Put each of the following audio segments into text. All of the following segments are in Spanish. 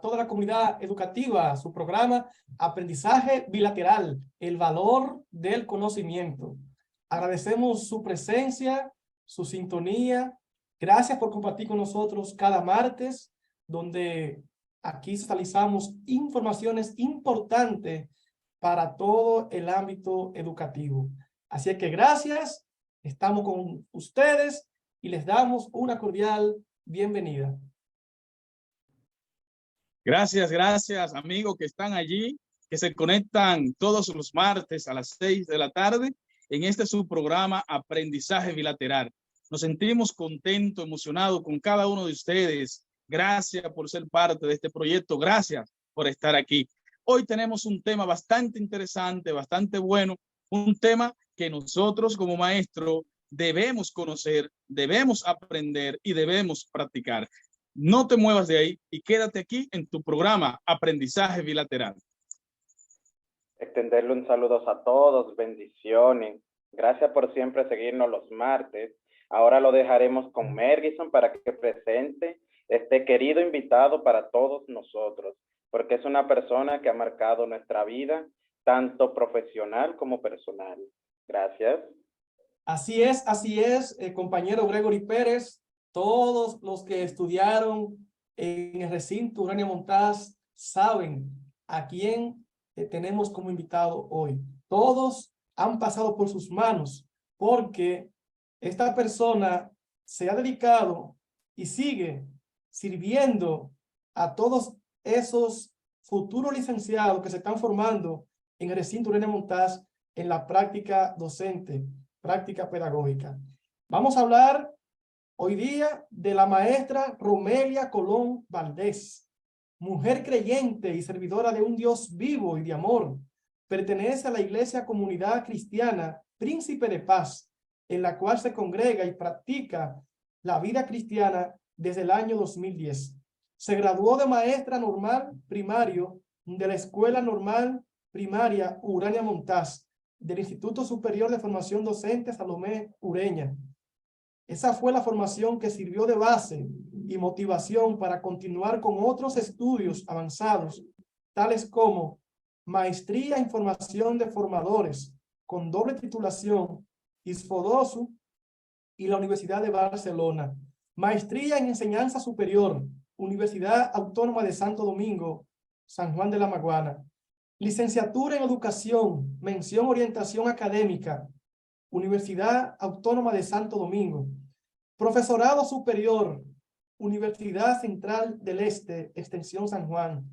toda la comunidad educativa a su programa Aprendizaje Bilateral, el valor del conocimiento. Agradecemos su presencia, su sintonía. Gracias por compartir con nosotros cada martes, donde aquí socializamos informaciones importantes para todo el ámbito educativo. Así es que gracias, estamos con ustedes y les damos una cordial bienvenida. Gracias, gracias, amigos que están allí, que se conectan todos los martes a las 6 de la tarde en este subprograma Aprendizaje Bilateral. Nos sentimos contentos, emocionados con cada uno de ustedes. Gracias por ser parte de este proyecto. Gracias por estar aquí. Hoy tenemos un tema bastante interesante, bastante bueno, un tema que nosotros como maestros debemos conocer, debemos aprender y debemos practicar. No te muevas de ahí y quédate aquí en tu programa Aprendizaje Bilateral. Extenderle un saludo a todos, bendiciones. Gracias por siempre seguirnos los martes. Ahora lo dejaremos con Mergison para que presente este querido invitado para todos nosotros, porque es una persona que ha marcado nuestra vida, tanto profesional como personal. Gracias. Así es, compañero Gregory Pérez. Todos los que estudiaron en el recinto Urania Montaz saben a quién tenemos como invitado hoy. Todos han pasado por sus manos porque esta persona se ha dedicado y sigue sirviendo a todos esos futuros licenciados que se están formando en el recinto Urania Montaz en la práctica docente, práctica pedagógica. Vamos a hablar hoy día de la maestra Romelia Colón Valdés, mujer creyente y servidora de un Dios vivo y de amor. Pertenece a la Iglesia Comunidad Cristiana Príncipe de Paz, en la cual se congrega y practica la vida cristiana desde el año 2010. Se graduó de maestra normal primario de la Escuela Normal Primaria Urania Montaz, del Instituto Superior de Formación Docente Salomé Ureña. Esa fue la formación que sirvió de base y motivación para continuar con otros estudios avanzados, tales como Maestría en Formación de Formadores, con doble titulación, ISFODOSU y la Universidad de Barcelona. Maestría en Enseñanza Superior, Universidad Autónoma de Santo Domingo, San Juan de la Maguana. Licenciatura en Educación, Mención Orientación Académica, Universidad Autónoma de Santo Domingo. Profesorado Superior, Universidad Central del Este, Extensión San Juan.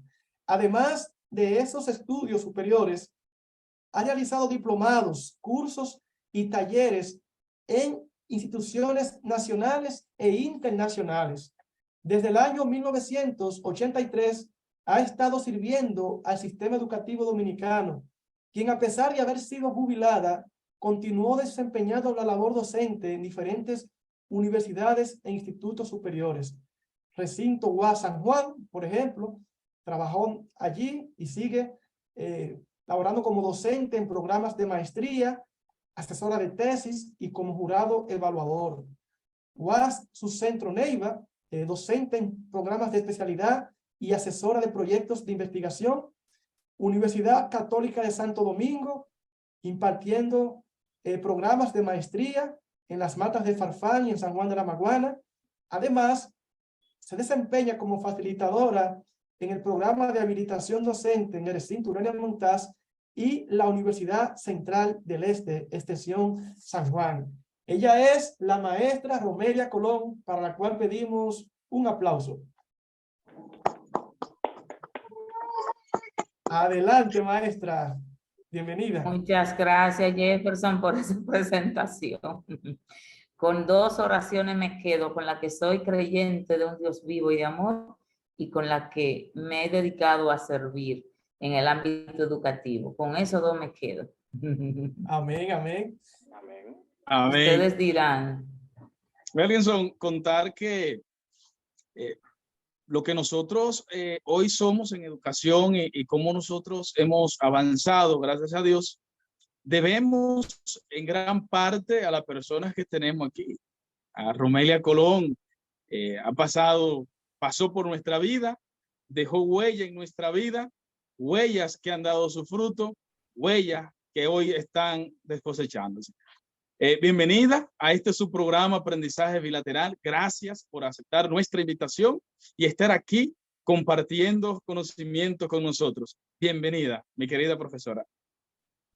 Además de esos estudios superiores, ha realizado diplomados, cursos y talleres en instituciones nacionales e internacionales. Desde el año 1983 ha estado sirviendo al sistema educativo dominicano, quien a pesar de haber sido jubilada, continuó desempeñando la labor docente en diferentes universidades e institutos superiores. Recinto UAS San Juan, por ejemplo, trabajó allí y sigue laborando como docente en programas de maestría, asesora de tesis y como jurado evaluador. UAS Subcentro Neiva, docente en programas de especialidad y asesora de proyectos de investigación. Universidad Católica de Santo Domingo, impartiendo programas de maestría en las Matas de Farfán y en San Juan de la Maguana. Además, se desempeña como facilitadora en el programa de habilitación docente en el recinto Urania Montaz y la Universidad Central del Este, Extensión San Juan. Ella es la maestra Romelia Colón, para la cual pedimos un aplauso. Adelante, maestra. Bienvenida. Muchas gracias, Jefferson, por esa presentación. Con dos oraciones me quedo, con la que soy creyente de un Dios vivo y de amor, y con la que me he dedicado a servir en el ámbito educativo. Con esos dos me quedo. Amén, amén. Amén. Amén. Ustedes dirán. Merlinson, contar que lo que nosotros hoy somos en educación y cómo nosotros hemos avanzado, gracias a Dios, debemos en gran parte a las personas que tenemos aquí. A Romelia Colón pasó por nuestra vida dejó huella en nuestra vida, huellas que han dado su fruto, huellas que hoy están descosechándose. Bienvenida a este su programa Aprendizaje Bilateral. Gracias por aceptar nuestra invitación y estar aquí compartiendo conocimiento con nosotros. Bienvenida, mi querida profesora.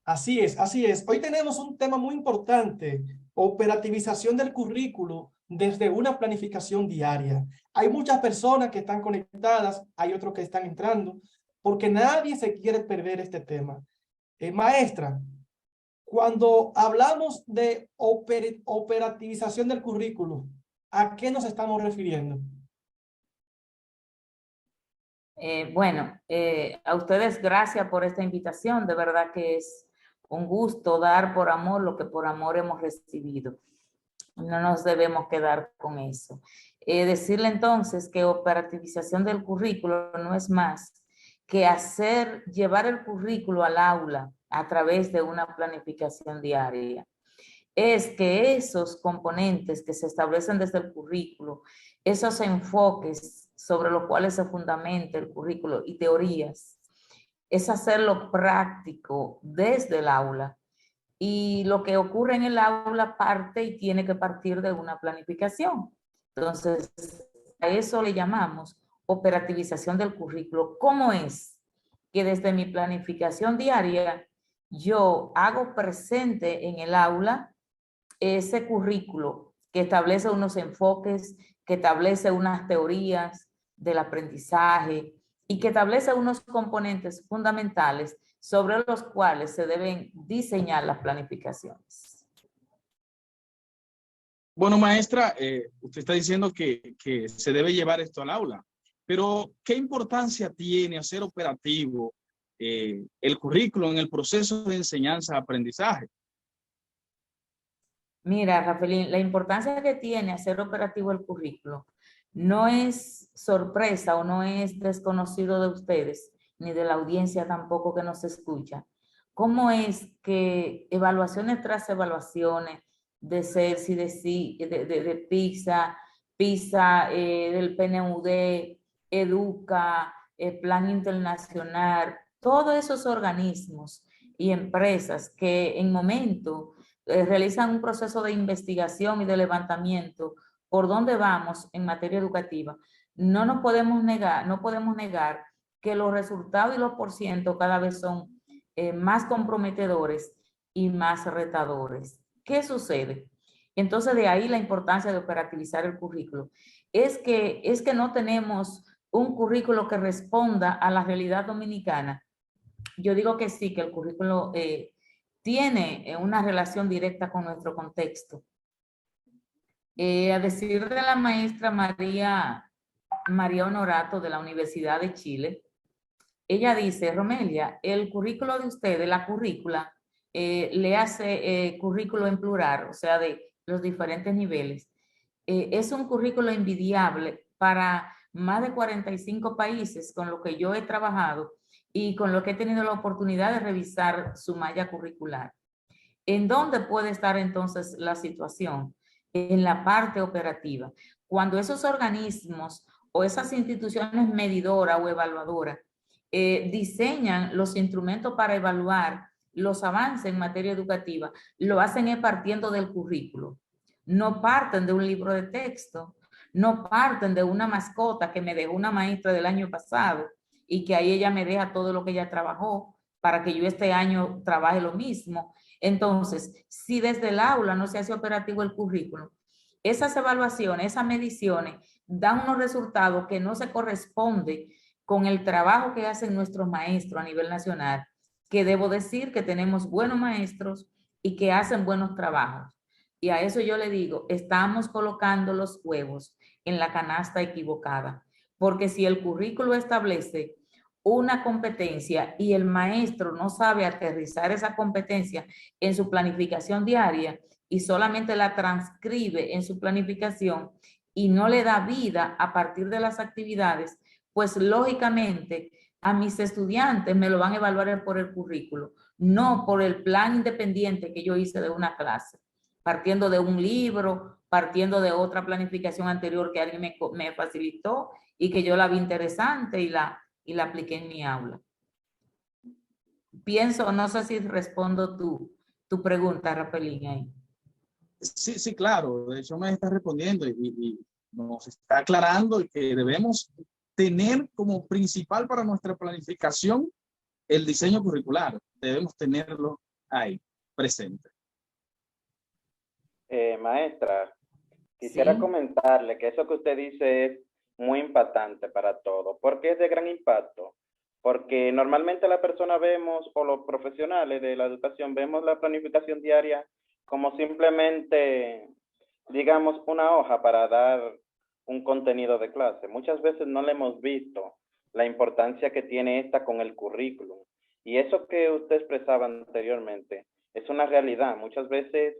Así es, así es. Hoy tenemos un tema muy importante, operativización del currículo desde una planificación diaria. Hay muchas personas que están conectadas, hay otros que están entrando, porque nadie se quiere perder este tema. Maestra, cuando hablamos de operativización del currículo, ¿a qué nos estamos refiriendo? Bueno, a ustedes gracias por esta invitación. De verdad que es un gusto dar por amor lo que por amor hemos recibido. No nos debemos quedar con eso. Decirle entonces que operativización del currículo no es más que llevar el currículo al aula a través de una planificación diaria. Es que esos componentes que se establecen desde el currículo, esos enfoques sobre los cuales se fundamenta el currículo y teorías, es hacerlo práctico desde el aula. Y lo que ocurre en el aula parte y tiene que partir de una planificación. Entonces, a eso le llamamos operativización del currículo. ¿Cómo es que desde mi planificación diaria yo hago presente en el aula ese currículo que establece unos enfoques, que establece unas teorías del aprendizaje y que establece unos componentes fundamentales sobre los cuales se deben diseñar las planificaciones? Bueno, maestra, usted está diciendo que se debe llevar esto al aula, pero ¿qué importancia tiene hacer operativo el currículo en el proceso de enseñanza-aprendizaje? Mira, Rafaelín, la importancia que tiene hacer operativo el currículo no es sorpresa o no es desconocido de ustedes, ni de la audiencia tampoco que nos escucha. ¿Cómo es que evaluaciones tras evaluaciones de CELSI, de PISA, del PNUD, EDUCA, Plan Internacional, todos esos organismos y empresas que en momento realizan un proceso de investigación y de levantamiento por dónde vamos en materia educativa, no podemos negar que los resultados y los porcientos cada vez son más comprometedores y más retadores. ¿Qué sucede? Entonces, de ahí la importancia de operativizar el currículo. Es que no tenemos un currículo que responda a la realidad dominicana. Yo digo que sí, que el currículo tiene una relación directa con nuestro contexto. A decir de la maestra María Honorato de la Universidad de Chile, ella dice: Romelia, el currículo de ustedes, la currícula, le hace currículo en plural, o sea, de los diferentes niveles. Es un currículo envidiable para más de 45 países con los que yo he trabajado y con lo que he tenido la oportunidad de revisar su malla curricular. ¿En dónde puede estar entonces la situación? En la parte operativa. Cuando esos organismos o esas instituciones medidoras o evaluadoras diseñan los instrumentos para evaluar los avances en materia educativa, lo hacen partiendo del currículo. No parten de un libro de texto, no parten de una mascota que me dejó una maestra del año pasado y que ahí ella me deja todo lo que ella trabajó para que yo este año trabaje lo mismo. Entonces, si desde el aula no se hace operativo el currículo, esas evaluaciones, esas mediciones dan unos resultados que no se corresponden con el trabajo que hacen nuestros maestros a nivel nacional, que debo decir que tenemos buenos maestros y que hacen buenos trabajos. Y a eso yo le digo, estamos colocando los huevos en la canasta equivocada, porque si el currículo establece una competencia y el maestro no sabe aterrizar esa competencia en su planificación diaria y solamente la transcribe en su planificación y no le da vida a partir de las actividades, pues lógicamente a mis estudiantes me lo van a evaluar por el currículo, no por el plan independiente que yo hice de una clase, partiendo de un libro, partiendo de otra planificación anterior que alguien me facilitó y que yo la vi interesante y la apliqué en mi aula. Pienso, no sé si respondo tu pregunta, Rapelín, ahí. Sí, sí, claro. De hecho, me está respondiendo y nos está aclarando que debemos tener como principal para nuestra planificación el diseño curricular. Debemos tenerlo ahí, presente. Maestra, quisiera Sí. comentarle que eso que usted dice es muy impactante para todos. ¿Por qué es de gran impacto? Porque normalmente la persona vemos, o los profesionales de la educación, vemos la planificación diaria como simplemente, digamos, una hoja para dar un contenido de clase. Muchas veces no le hemos visto la importancia que tiene esta con el currículum. Y eso que usted expresaba anteriormente es una realidad. Muchas veces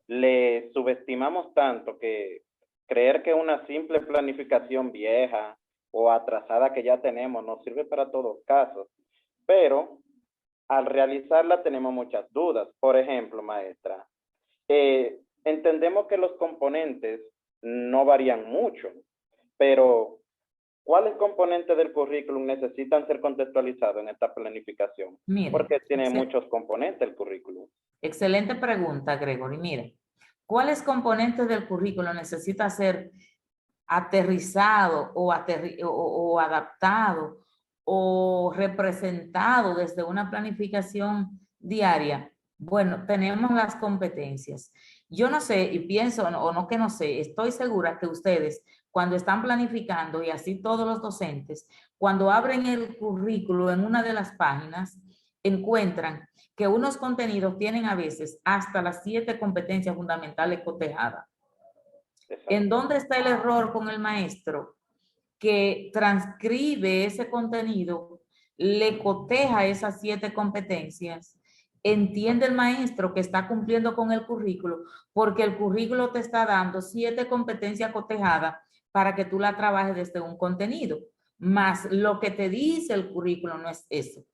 le subestimamos tanto que creer que una simple planificación vieja o atrasada que ya tenemos nos sirve para todos casos, pero al realizarla tenemos muchas dudas. Por ejemplo, maestra, entendemos que los componentes no varían mucho, pero ¿cuáles componentes del currículum necesitan ser contextualizados en esta planificación? Mire, Porque tiene muchos componentes el currículum. excelente pregunta, Gregory. Mira, ¿cuáles componentes del currículo necesita ser aterrizado o adaptado o representado desde una planificación diaria? Bueno, tenemos las competencias. Yo no sé y pienso, o no que no sé, estoy segura que ustedes cuando están planificando, y así todos los docentes, cuando abren el currículo en una de las páginas, encuentran que unos contenidos tienen a veces hasta las 7 competencias fundamentales cotejadas. ¿En dónde está el error con el maestro? Que transcribe ese contenido, le coteja esas 7 competencias, entiende el maestro que está cumpliendo con el currículo, porque el currículo te está dando 7 competencias cotejadas para que tú la trabajes desde un contenido, más lo que te dice el currículo no es eso.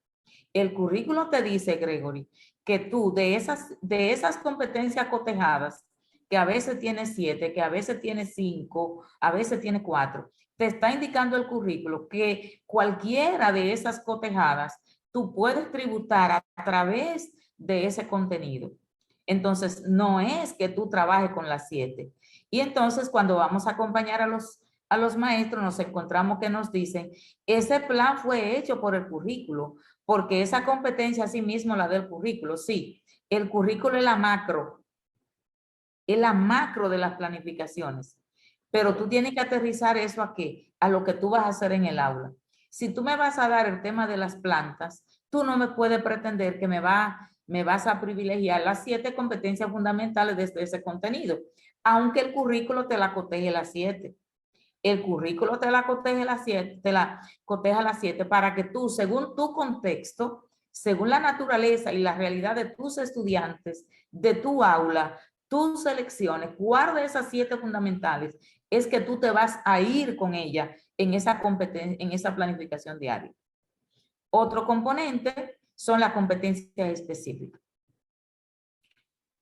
El currículo te dice, Gregory, que tú de esas competencias cotejadas, que a veces tiene 7, que a veces tiene 5, a veces tiene 4, te está indicando el currículo que cualquiera de esas cotejadas tú puedes tributar a través de ese contenido. Entonces, no es que tú trabajes con las 7. Y entonces, cuando vamos a acompañar a los maestros, nos encontramos que nos dicen, ese plan fue hecho por el currículo, porque esa competencia sí mismo la del currículo. Sí, el currículo es la macro de las planificaciones, pero tú tienes que aterrizar eso a qué, a lo que tú vas a hacer en el aula. Si tú me vas a dar el tema de las plantas, tú no me puedes pretender que me vas a privilegiar las 7 competencias fundamentales de ese contenido, aunque el currículo te la coteje las 7. El currículo te la coteja las 7 para que tú, según tu contexto, según la naturaleza y la realidad de tus estudiantes, de tu aula, tus selecciones, cuál de esas 7 fundamentales es que tú te vas a ir con ella en esa competencia, en esa planificación diaria. Otro componente son las competencias específicas.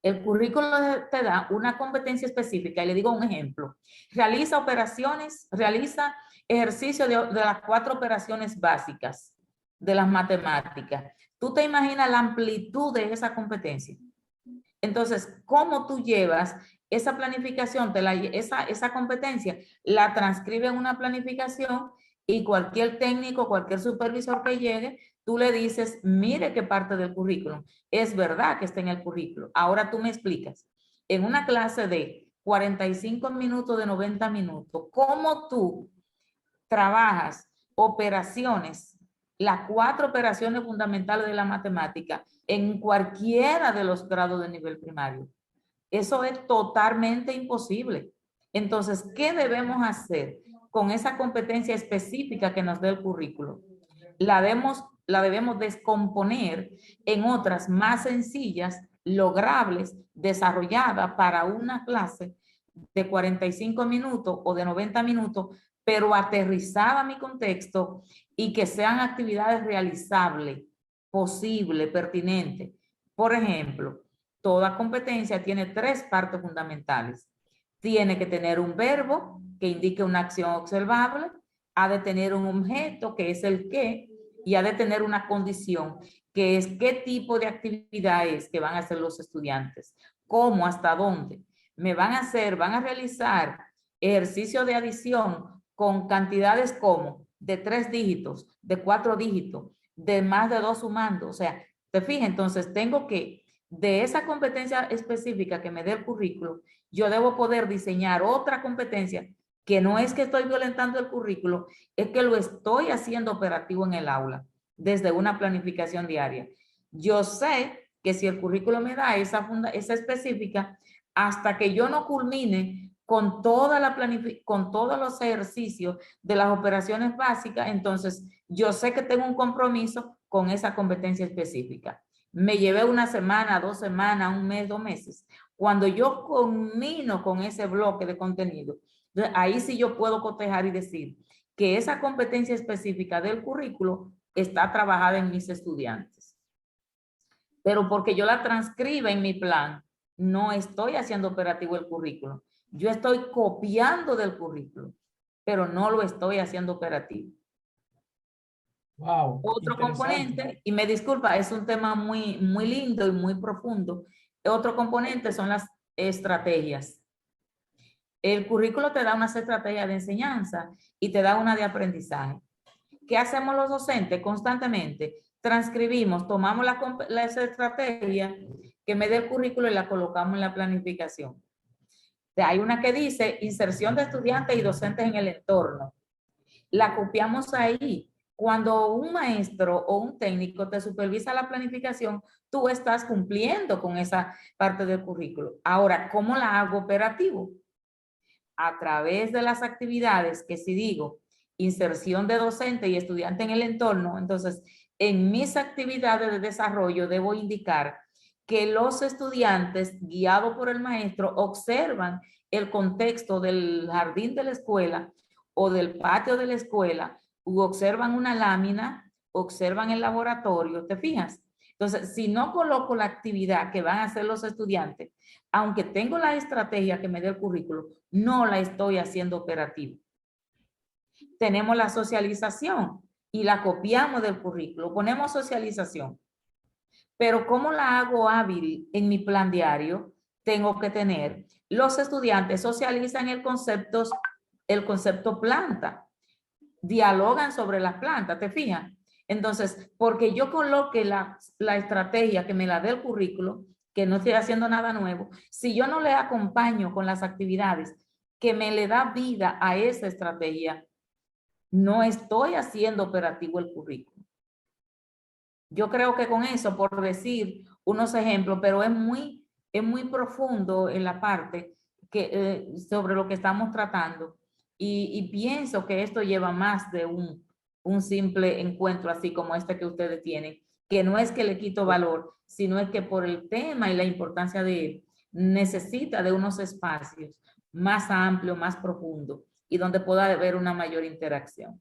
El currículo te da una competencia específica y le digo un ejemplo. Realiza operaciones, realiza ejercicio de las 4 operaciones básicas de las matemáticas. Tú te imaginas la amplitud de esa competencia. Entonces, ¿cómo tú llevas esa planificación, esa competencia, la transcribe en una planificación y cualquier técnico, cualquier supervisor que llegue, tú le dices, mire qué parte del currículum. Es verdad que está en el currículum. Ahora tú me explicas, en una clase de 45 minutos, de 90 minutos, ¿cómo tú trabajas operaciones, las 4 operaciones fundamentales de la matemática en cualquiera de los grados de nivel primario? Eso es totalmente imposible. Entonces, ¿qué debemos hacer con esa competencia específica que nos da el currículo? La debemos descomponer en otras más sencillas, logrables, desarrolladas para una clase de 45 minutos o de 90 minutos, pero aterrizada a mi contexto y que sean actividades realizables, posibles, pertinentes. Por ejemplo, toda competencia tiene 3 partes fundamentales. Tiene que tener un verbo que indique una acción observable, ha de tener un objeto, que es el qué, y ha de tener una condición, que es qué tipo de actividades que van a hacer los estudiantes, cómo, hasta dónde. Van a realizar ejercicio de adición con cantidades como de 3 dígitos, de 4 dígitos, de más de 2 sumando. O sea, te fijas, entonces tengo que, de esa competencia específica que me dé el currículo, yo debo poder diseñar otra competencia que no es que estoy violentando el currículo, es que lo estoy haciendo operativo en el aula desde una planificación diaria. Yo sé que si el currículo me da esa específica, hasta que yo no culmine con todos los ejercicios de las operaciones básicas, entonces yo sé que tengo un compromiso con esa competencia específica. Me llevé 1 semana, 2 semanas, 1 mes, 2 meses. Cuando yo culmino con ese bloque de contenido, ahí sí yo puedo cotejar y decir que esa competencia específica del currículo está trabajada en mis estudiantes. Pero porque yo la transcriba en mi plan, no estoy haciendo operativo el currículo. Yo estoy copiando del currículo, pero no lo estoy haciendo operativo. Wow, Otro interesante. componente, y me disculpa, es un tema muy, muy lindo y muy profundo. Otro componente son las estrategias. El currículo te da unas estrategias de enseñanza y te da una de aprendizaje. ¿Qué hacemos los docentes constantemente? Transcribimos, tomamos la estrategia que me dé el currículo y la colocamos en la planificación. Hay una que dice inserción de estudiantes y docentes en el entorno. La copiamos ahí. Cuando un maestro o un técnico te supervisa la planificación, tú estás cumpliendo con esa parte del currículo. Ahora, ¿cómo la hago operativo? A través de las actividades que si digo inserción de docente y estudiante en el entorno, entonces en mis actividades de desarrollo debo indicar que los estudiantes guiados por el maestro observan el contexto del jardín de la escuela o del patio de la escuela, u observan una lámina, observan el laboratorio, ¿te fijas? Entonces, si no coloco la actividad que van a hacer los estudiantes, aunque tengo la estrategia que me dé el currículo, no la estoy haciendo operativa. Tenemos la socialización y la copiamos del currículo, ponemos socialización. Pero ¿cómo la hago hábil en mi plan diario? Tengo que tener, los estudiantes socializan el concepto planta, dialogan sobre las plantas, ¿te fijas? Entonces, porque yo coloque la estrategia que me la dé el currículo, que no estoy haciendo nada nuevo, si yo no le acompaño con las actividades que me le da vida a esa estrategia, no estoy haciendo operativo el currículo. Yo creo que con eso, por decir unos ejemplos, pero es muy profundo en la parte sobre lo que estamos tratando. Y pienso que esto lleva más de un simple encuentro así como este que ustedes tienen, que no es que le quito valor, sino es que por el tema y la importancia de él, necesita de unos espacios más amplios, más profundos, y donde pueda haber una mayor interacción.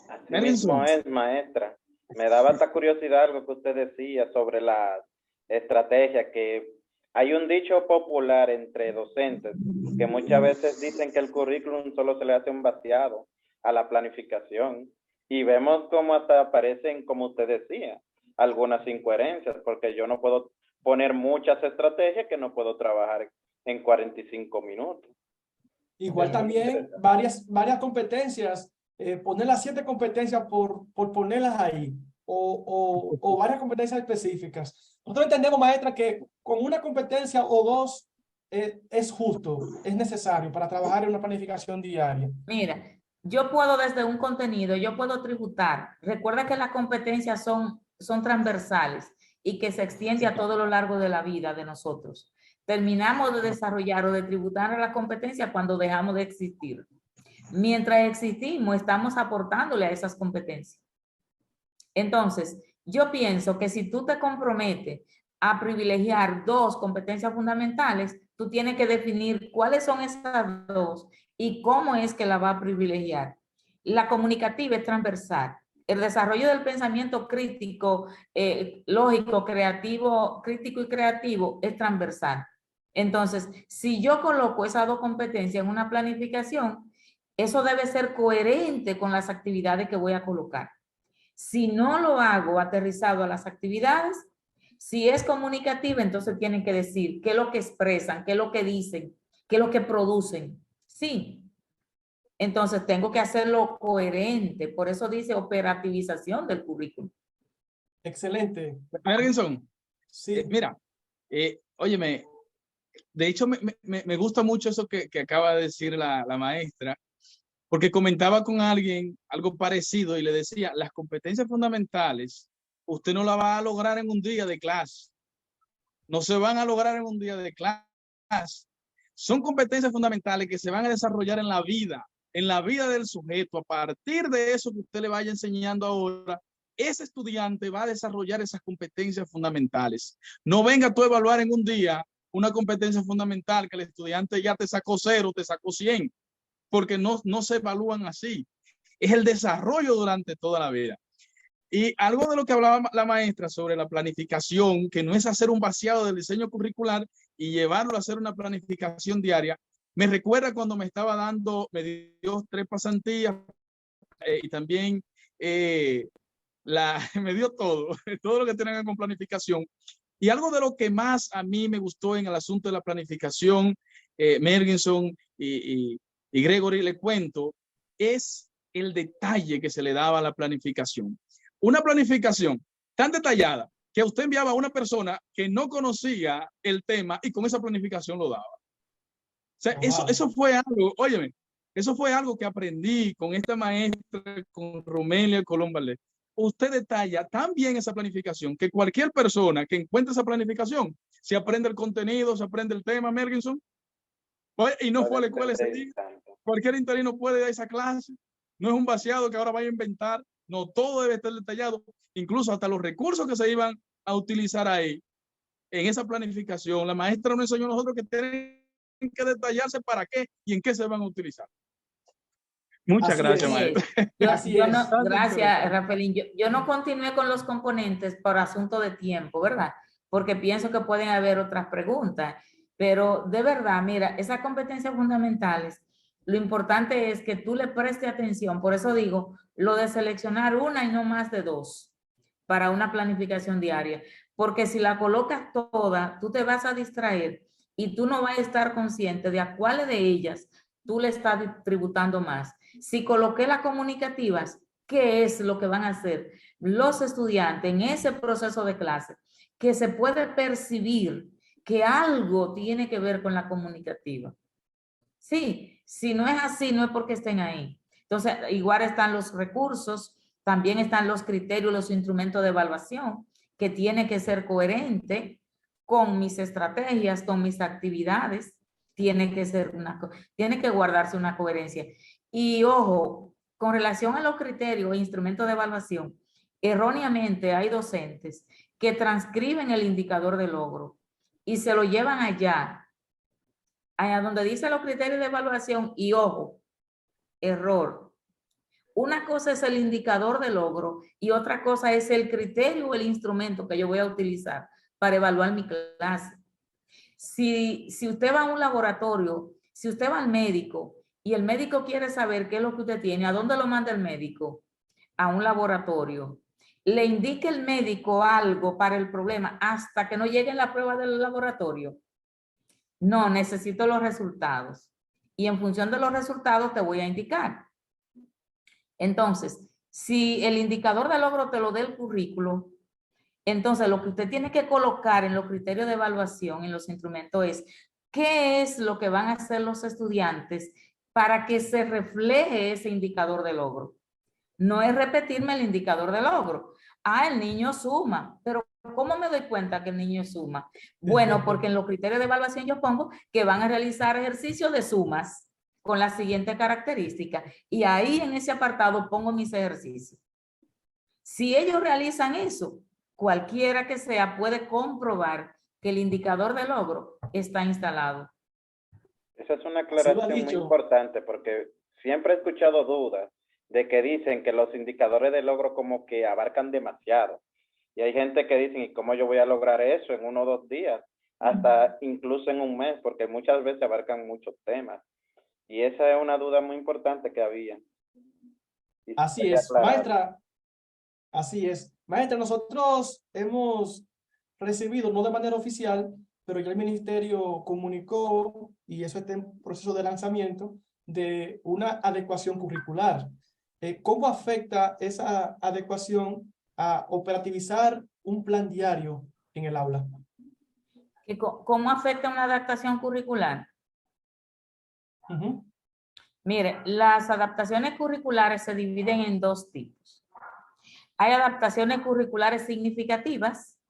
Así mismo es, maestra. Me daba esta curiosidad algo que usted decía sobre las estrategias, que hay un dicho popular entre docentes que muchas veces dicen que el currículum solo se le hace un vaciado a la planificación, y vemos cómo hasta aparecen, como usted decía, algunas incoherencias, porque yo no puedo poner muchas estrategias que no puedo trabajar en 45 minutos. Igual también varias competencias, poner las 7 competencias por ponerlas ahí, o varias competencias específicas. Nosotros entendemos, maestra, que con una competencia o 2 es justo, es necesario para trabajar en una planificación diaria. Mira, yo puedo desde un contenido, yo puedo tributar. Recuerda que las competencias son transversales y que se extiende a todo lo largo de la vida de nosotros. Terminamos de desarrollar o de tributar a la competencia cuando dejamos de existir. Mientras existimos, estamos aportándole a esas competencias. Entonces, yo pienso que si tú te comprometes a privilegiar 2 competencias fundamentales, tú tienes que definir cuáles son esas 2 y cómo es que la va a privilegiar. La comunicativa es transversal. El desarrollo del pensamiento crítico, lógico, creativo, crítico y creativo es transversal. Entonces, si yo coloco esas 2 competencias en una planificación, Eso debe ser coherente con las actividades que voy a colocar. Si no lo hago aterrizado a las actividades, si es comunicativa, entonces tienen que decir qué es lo que expresan, qué es lo que dicen, qué es lo que producen. Sí. Entonces tengo que hacerlo coherente. Por eso dice operativización del currículum. Excelente. Ferguson, Sí, mira, óyeme, de hecho me gusta mucho eso que acaba de decir la maestra, porque comentaba con alguien algo parecido y le decía, las competencias fundamentales, usted no las va a lograr en un día de clase. No se van a lograr en un día de clase. Son competencias fundamentales que se van a desarrollar en la vida del sujeto. A partir de eso que usted le vaya enseñando ahora, ese estudiante va a desarrollar esas competencias fundamentales. No venga tú a evaluar en un día una competencia fundamental que el estudiante ya te sacó 0, te sacó 100, porque no se evalúan así. Es el desarrollo durante toda la vida. Y algo de lo que hablaba la maestra sobre la planificación, que no es hacer un vaciado del diseño curricular y llevarlo a hacer una planificación diaria, me recuerda cuando me dio 3 pasantías y también me dio todo lo que tiene que ver con planificación. Y algo de lo que más a mí me gustó en el asunto de la planificación, Mergenson y Gregory le cuento, es el detalle que se le daba a la planificación. Una planificación tan detallada que usted enviaba a una persona que no conocía el tema y con esa planificación lo daba. O sea, wow. eso fue algo, óyeme, eso fue algo que aprendí con esta maestra, con Romelia Colombalé. Usted detalla tan bien esa planificación que cualquier persona que encuentre esa planificación, se aprende el contenido, se aprende el tema, Mergenson, y no fue a la escuela ese día. Cualquier interino puede dar esa clase. No es un vaciado que ahora vaya a inventar. No, todo debe estar detallado. Incluso hasta los recursos que se iban a utilizar ahí, en esa planificación. La maestra nos enseñó a nosotros que tienen que detallarse para qué y en qué se van a utilizar. Muchas Así gracias, es. maestra. Así es. Gracias, Rafaelín. Yo no continué con los componentes por asunto de tiempo, ¿verdad? Porque pienso que pueden haber otras preguntas. Pero de verdad, mira, esas competencias fundamentales, lo importante es que tú le prestes atención. Por eso digo, lo de seleccionar una y no más de 2 para una planificación diaria. Porque si la colocas toda, tú te vas a distraer y tú no vas a estar consciente de a cuáles de ellas tú le estás tributando más. Si coloqué las comunicativas, ¿qué es lo que van a hacer los estudiantes en ese proceso de clase? Que se puede percibir que algo tiene que ver con la comunicativa. Sí, si no es así, no es porque estén ahí. Entonces, igual están los recursos, también están los criterios, los instrumentos de evaluación, que tiene que ser coherente con mis estrategias, con mis actividades, tiene que guardarse una coherencia. Y ojo, con relación a los criterios e instrumentos de evaluación, erróneamente hay docentes que transcriben el indicador de logro y se lo llevan allá donde dice los criterios de evaluación y ojo, error. Una cosa es el indicador de logro y otra cosa es el criterio o el instrumento que yo voy a utilizar para evaluar mi clase. Si usted va a un laboratorio, si usted va al médico y el médico quiere saber qué es lo que usted tiene, ¿a dónde lo manda el médico? A un laboratorio. Le indica el médico algo para el problema hasta que no llegue la prueba del laboratorio. No, necesito los resultados. Y en función de los resultados te voy a indicar. Entonces, si el indicador de logro te lo dé el currículo, entonces lo que usted tiene que colocar en los criterios de evaluación, en los instrumentos, es qué es lo que van a hacer los estudiantes para que se refleje ese indicador de logro. No es repetirme el indicador de logro. El niño suma, pero ¿cómo me doy cuenta que el niño suma? Bueno, porque en los criterios de evaluación yo pongo que van a realizar ejercicios de sumas con la siguiente característica y ahí en ese apartado pongo mis ejercicios. Si ellos realizan eso, cualquiera que sea puede comprobar que el indicador de logro está instalado. Esa es una aclaración muy importante porque siempre he escuchado dudas de que dicen que los indicadores de logro como que abarcan demasiado. Y hay gente que dice, ¿y cómo yo voy a lograr eso en 1 o 2 días? Hasta incluso en un mes, porque muchas veces abarcan muchos temas. Y esa es una duda muy importante que había. Y Así se es, aclarado. maestra, así es. Maestra, nosotros hemos recibido, no de manera oficial, pero ya el ministerio comunicó, y eso está en proceso de lanzamiento, de una adecuación curricular. ¿Cómo afecta esa adecuación a operativizar un plan diario en el aula? ¿Cómo afecta una adaptación curricular? Ujú. Mire, las adaptaciones curriculares se dividen en dos tipos. Hay adaptaciones curriculares significativas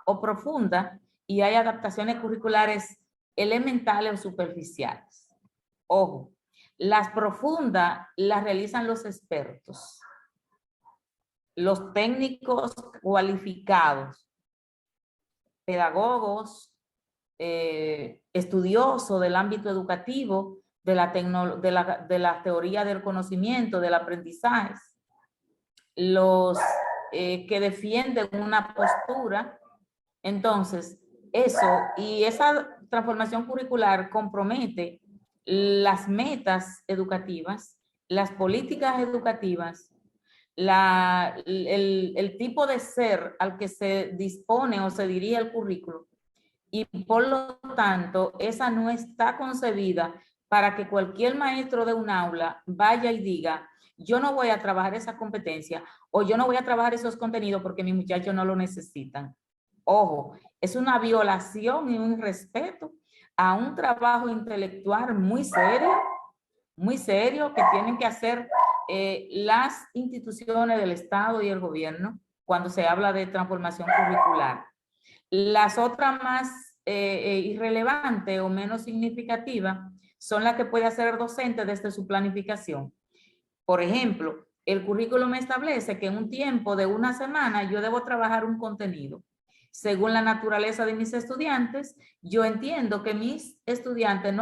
o profundas y hay adaptaciones curriculares elementales o superficiales. Ojo, las profundas las realizan los expertos, los técnicos cualificados, pedagogos, estudiosos del ámbito educativo, de la teoría del conocimiento, del aprendizaje, los que defienden una postura. Entonces, esa transformación curricular compromete las metas educativas, las políticas educativas, el tipo de ser al que se dispone o se dirige el currículo, y por lo tanto, esa no está concebida para que cualquier maestro de un aula vaya y diga, yo no voy a trabajar esa competencia o yo no voy a trabajar esos contenidos porque mis muchachos no lo necesitan. Ojo, es una violación y un irrespeto a un trabajo intelectual muy serio que tienen que hacer las instituciones del Estado y el gobierno cuando se habla de transformación curricular. Las otras más irrelevantes o menos significativas son las que puede hacer el docente desde su planificación. Por ejemplo, el currículo me establece que en un tiempo de una semana yo debo trabajar un contenido. Según la naturaleza de mis estudiantes, yo entiendo que mis estudiantes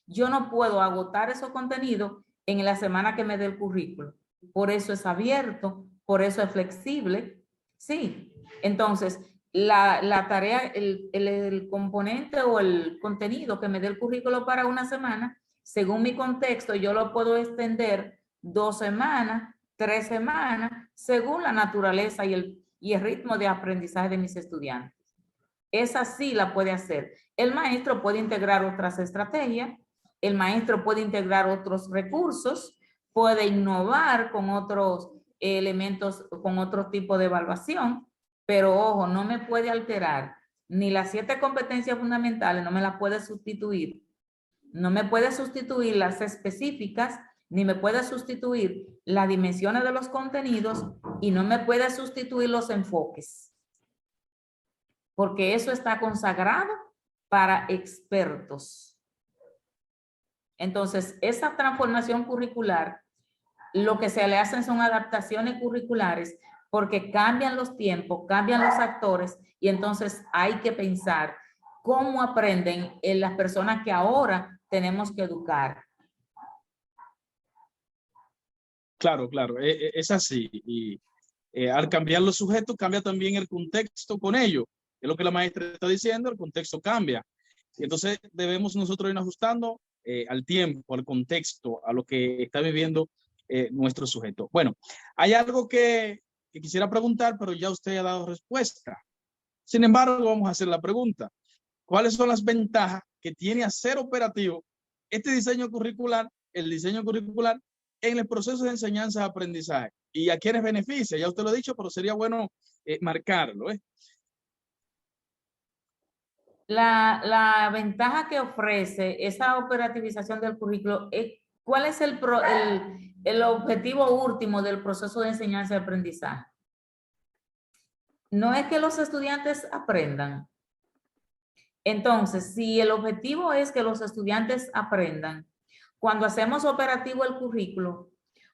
yo no puedo agotar esos contenidos en la semana que me dé el currículo. Por eso es abierto, por eso es flexible. Sí, entonces la tarea, el componente o el contenido que me dé el currículo para una semana, según mi contexto, yo lo puedo extender 2 semanas, 3 semanas, según la naturaleza y el ritmo de aprendizaje de mis estudiantes. Esa sí la puede hacer. El maestro puede integrar otras estrategias, el maestro puede integrar otros recursos, puede innovar con otros elementos, con otro tipo de evaluación, pero ojo, no me puede alterar ni las 7 competencias fundamentales, no me las puede sustituir. No me puede sustituir las específicas, ni me puede sustituir las dimensiones de los contenidos y no me puede sustituir los enfoques. Porque eso está consagrado para expertos. Entonces, esa transformación curricular, lo que se le hacen son adaptaciones curriculares porque cambian los tiempos, cambian los actores y entonces hay que pensar cómo aprenden las personas que ahora tenemos que educar. Claro, claro, es así. Y al cambiar los sujetos, cambia también el contexto con ellos. Es lo que la maestra está diciendo, el contexto cambia. Y entonces debemos nosotros ir ajustando al tiempo, al contexto, a lo que está viviendo nuestro sujeto. Bueno, hay algo que quisiera preguntar, pero ya usted ha dado respuesta. Sin embargo, vamos a hacer la pregunta. ¿Cuáles son las ventajas que tiene hacer operativo este diseño curricular, el diseño curricular en el proceso de enseñanza-aprendizaje? ¿Y a quiénes beneficia? Ya usted lo ha dicho, pero sería bueno marcarlo. La ventaja que ofrece esa operativización del currículo es ¿cuál es el objetivo último del proceso de enseñanza y aprendizaje? No es que los estudiantes aprendan. Entonces, si el objetivo es que los estudiantes aprendan, cuando hacemos operativo el currículo,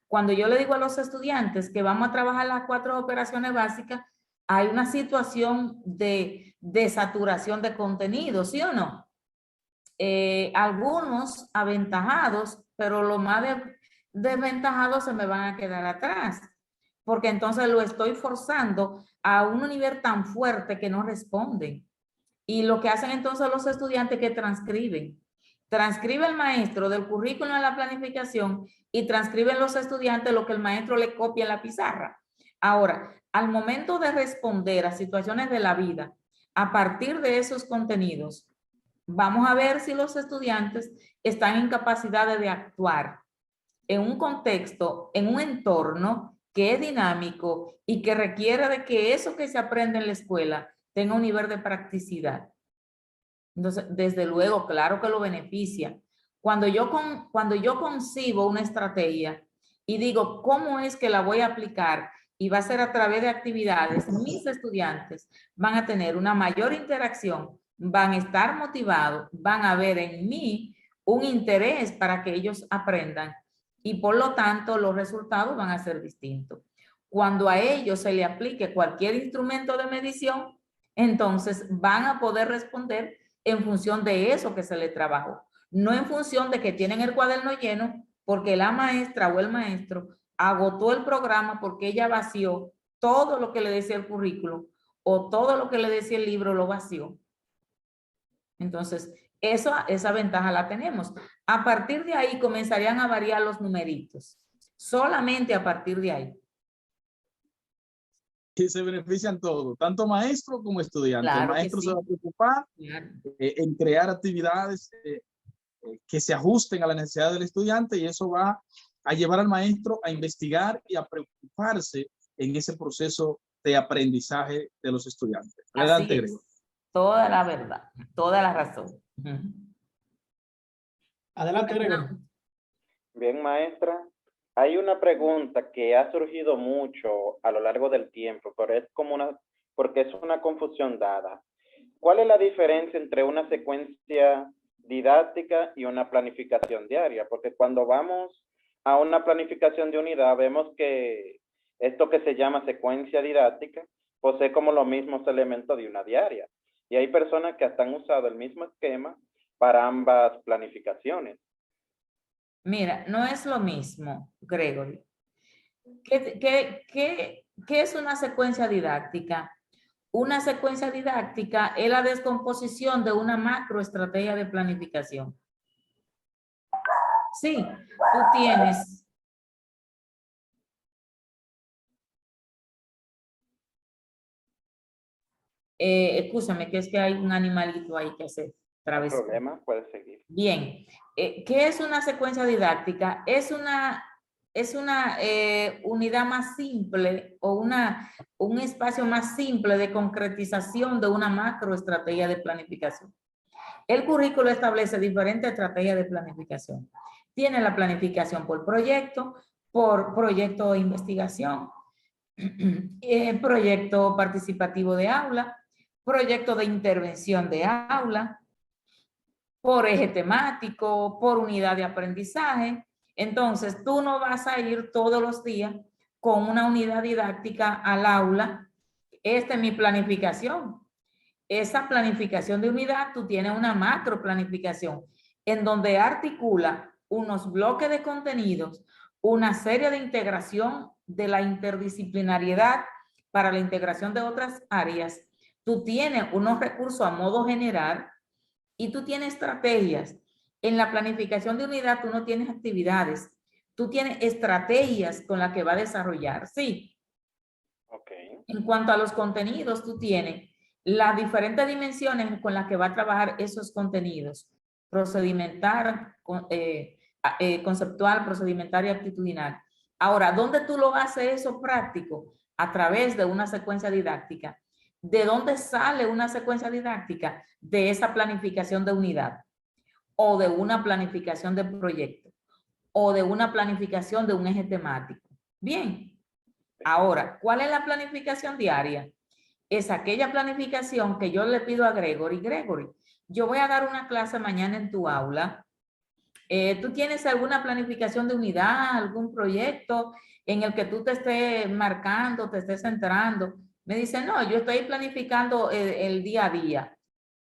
cuando yo le digo a los estudiantes que vamos a trabajar las 4 operaciones básicas, hay una situación de saturación de contenido, ¿sí o no? Algunos aventajados, pero los más desventajados se me van a quedar atrás, porque entonces lo estoy forzando a un nivel tan fuerte que no responden. Y lo que hacen entonces los estudiantes que transcriben. Transcribe el maestro del currículum a la planificación y transcriben los estudiantes lo que el maestro le copia en la pizarra. Ahora, al momento de responder a situaciones de la vida, a partir de esos contenidos, vamos a ver si los estudiantes están en capacidad de actuar en un contexto, en un entorno que es dinámico y que requiere de que eso que se aprende en la escuela tenga un nivel de practicidad. Entonces, desde luego, claro que lo beneficia. Cuando yo concibo una estrategia y digo, ¿cómo es que la voy a aplicar? Y va a ser a través de actividades, mis estudiantes van a tener una mayor interacción, van a estar motivados, van a ver en mí un interés para que ellos aprendan y por lo tanto los resultados van a ser distintos. Cuando a ellos se le aplique cualquier instrumento de medición, entonces van a poder responder en función de eso que se le trabajó, no en función de que tienen el cuaderno lleno porque la maestra o el maestro agotó el programa porque ella vació todo lo que le decía el currículo o todo lo que le decía el libro lo vació. Entonces, esa ventaja la tenemos. A partir de ahí comenzarían a variar los numeritos. Solamente a partir de ahí. Que se benefician todos, tanto maestro como estudiante. Claro el maestro sí. se va a preocupar en crear actividades que se ajusten a la necesidad del estudiante y eso va a llevar al maestro a investigar y a preocuparse en ese proceso de aprendizaje de los estudiantes. Adelante, Gregor. Toda la verdad, toda la razón. Adelante, Gregor. Bien, maestra. Hay una pregunta que ha surgido mucho a lo largo del tiempo, pero es porque es una confusión dada. ¿Cuál es la diferencia entre una secuencia didáctica y una planificación diaria? Porque cuando vamos a una planificación de unidad, vemos que esto que se llama secuencia didáctica posee como los mismos elementos de una diaria. Y hay personas que hasta han usado el mismo esquema para ambas planificaciones. Mira, no es lo mismo, Gregory. ¿Qué es una secuencia didáctica? Una secuencia didáctica es la descomposición de una macroestrategia de planificación. Sí, tú tienes. Escúchame, que es que hay un animalito ahí que hace travesura. No hay problema, puedes seguir. Bien, ¿qué es una secuencia didáctica? Es una unidad más simple o un espacio más simple de concretización de una macroestrategia de planificación. El currículo establece diferentes estrategias de planificación. Tiene la planificación por proyecto de investigación, proyecto participativo de aula, proyecto de intervención de aula, por eje temático, por unidad de aprendizaje. Entonces, tú no vas a ir todos los días con una unidad didáctica al aula. Esta es mi planificación. Esa planificación de unidad, tú tienes una macro planificación en donde articula unos bloques de contenidos, una serie de integración de la interdisciplinariedad para la integración de otras áreas. Tú tienes unos recursos a modo general y tú tienes estrategias. En la planificación de unidad tú no tienes actividades, tú tienes estrategias con las que va a desarrollar, ¿sí? Okay. En cuanto a los contenidos, tú tienes las diferentes dimensiones con las que va a trabajar esos contenidos, procedimental, conceptual, procedimental y actitudinal. Ahora, ¿dónde tú lo haces eso práctico? A través de una secuencia didáctica. ¿De dónde sale una secuencia didáctica? De esa planificación de unidad o de una planificación de proyecto o de una planificación de un eje temático. Bien. Ahora, ¿cuál es la planificación diaria? Es aquella planificación que yo le pido a Gregory. Gregory, yo voy a dar una clase mañana en tu aula. ¿Tú tienes alguna planificación de unidad, algún proyecto en el que tú te estés marcando, te estés centrando? Me dice, no, yo estoy planificando el día a día.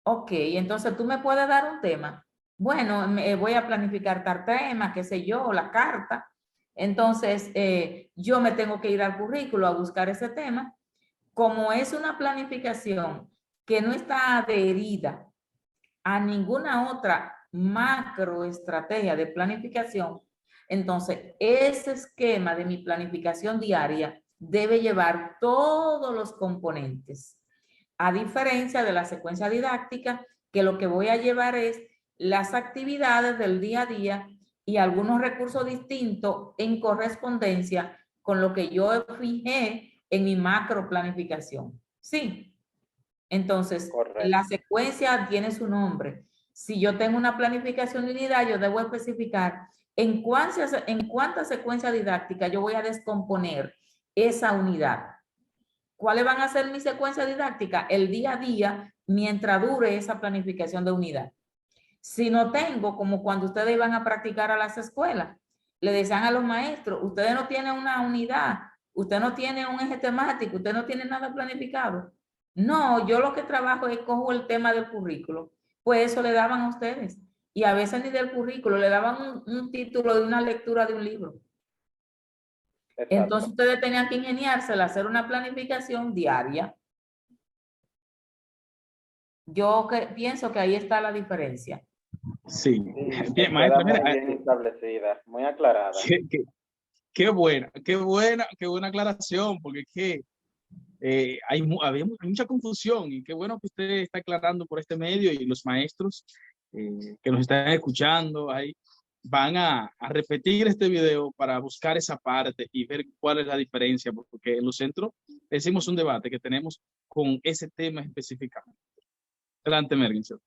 Ok, entonces tú me puedes dar un tema. Bueno, voy a planificar tal tema, qué sé yo, la carta. Entonces, yo me tengo que ir al currículo a buscar ese tema. Como es una planificación que no está adherida a ninguna otra macroestrategia de planificación, entonces ese esquema de mi planificación diaria debe llevar todos los componentes, a diferencia de la secuencia didáctica, que lo que voy a llevar es las actividades del día a día y algunos recursos distintos en correspondencia con lo que yo fijé en mi macro planificación. Sí. Entonces, Correcto. la secuencia tiene su nombre. Si yo tengo una planificación de unidad, yo debo especificar en cuánta secuencia didáctica yo voy a descomponer esa unidad. ¿Cuáles van a ser mis secuencias didácticas? El día a día, mientras dure esa planificación de unidad. Si no tengo, como cuando ustedes iban a practicar a las escuelas, le decían a los maestros, ustedes no tienen una unidad, usted no tiene un eje temático, usted no tiene nada planificado. No, yo lo que trabajo es cojo el tema del currículo. Pues eso le daban a ustedes. Y a veces ni del currículo, le daban un título de una lectura de un libro. Exacto. Entonces ustedes tenían que ingeniársela, hacer una planificación diaria. Yo pienso que ahí está la diferencia. Sí. Sí, Bien, maestra, muy mira, bien establecida, muy aclarada. qué buena aclaración, porque es que hay mucha confusión y qué bueno que usted está aclarando por este medio y los maestros que nos están escuchando ahí van a repetir este video para buscar esa parte y ver cuál es la diferencia, porque en los centros decimos un debate que tenemos con ese tema específicamente. Adelante, Mergensen.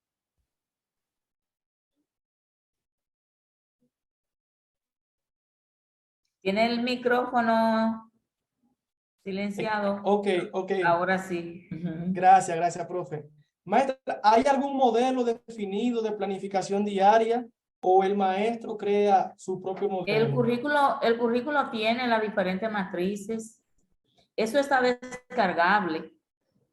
Tiene el micrófono silenciado. Ok. Ahora sí. Gracias, profe. Maestra, ¿hay algún modelo definido de planificación diaria o el maestro crea su propio modelo? El currículo tiene las diferentes matrices. Eso está descargable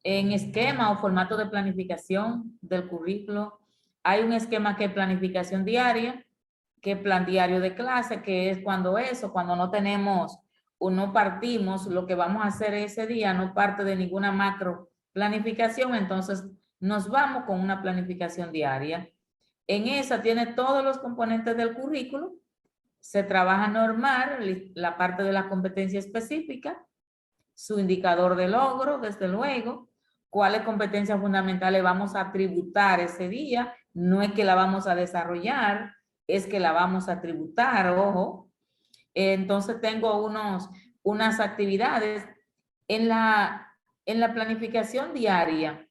en esquema o formato de planificación del currículo. Hay un esquema que es planificación diaria, que es plan diario de clase, que es cuando no tenemos o no partimos, lo que vamos a hacer ese día no parte de ninguna macro planificación, entonces nos vamos con una planificación diaria. En esa tiene todos los componentes del currículo, se trabaja normal, la parte de la competencia específica, su indicador de logro, desde luego, cuáles competencias fundamentales vamos a tributar ese día, no es que la vamos a desarrollar, es que la vamos a tributar, ojo. Entonces tengo unas actividades en la planificación diaria.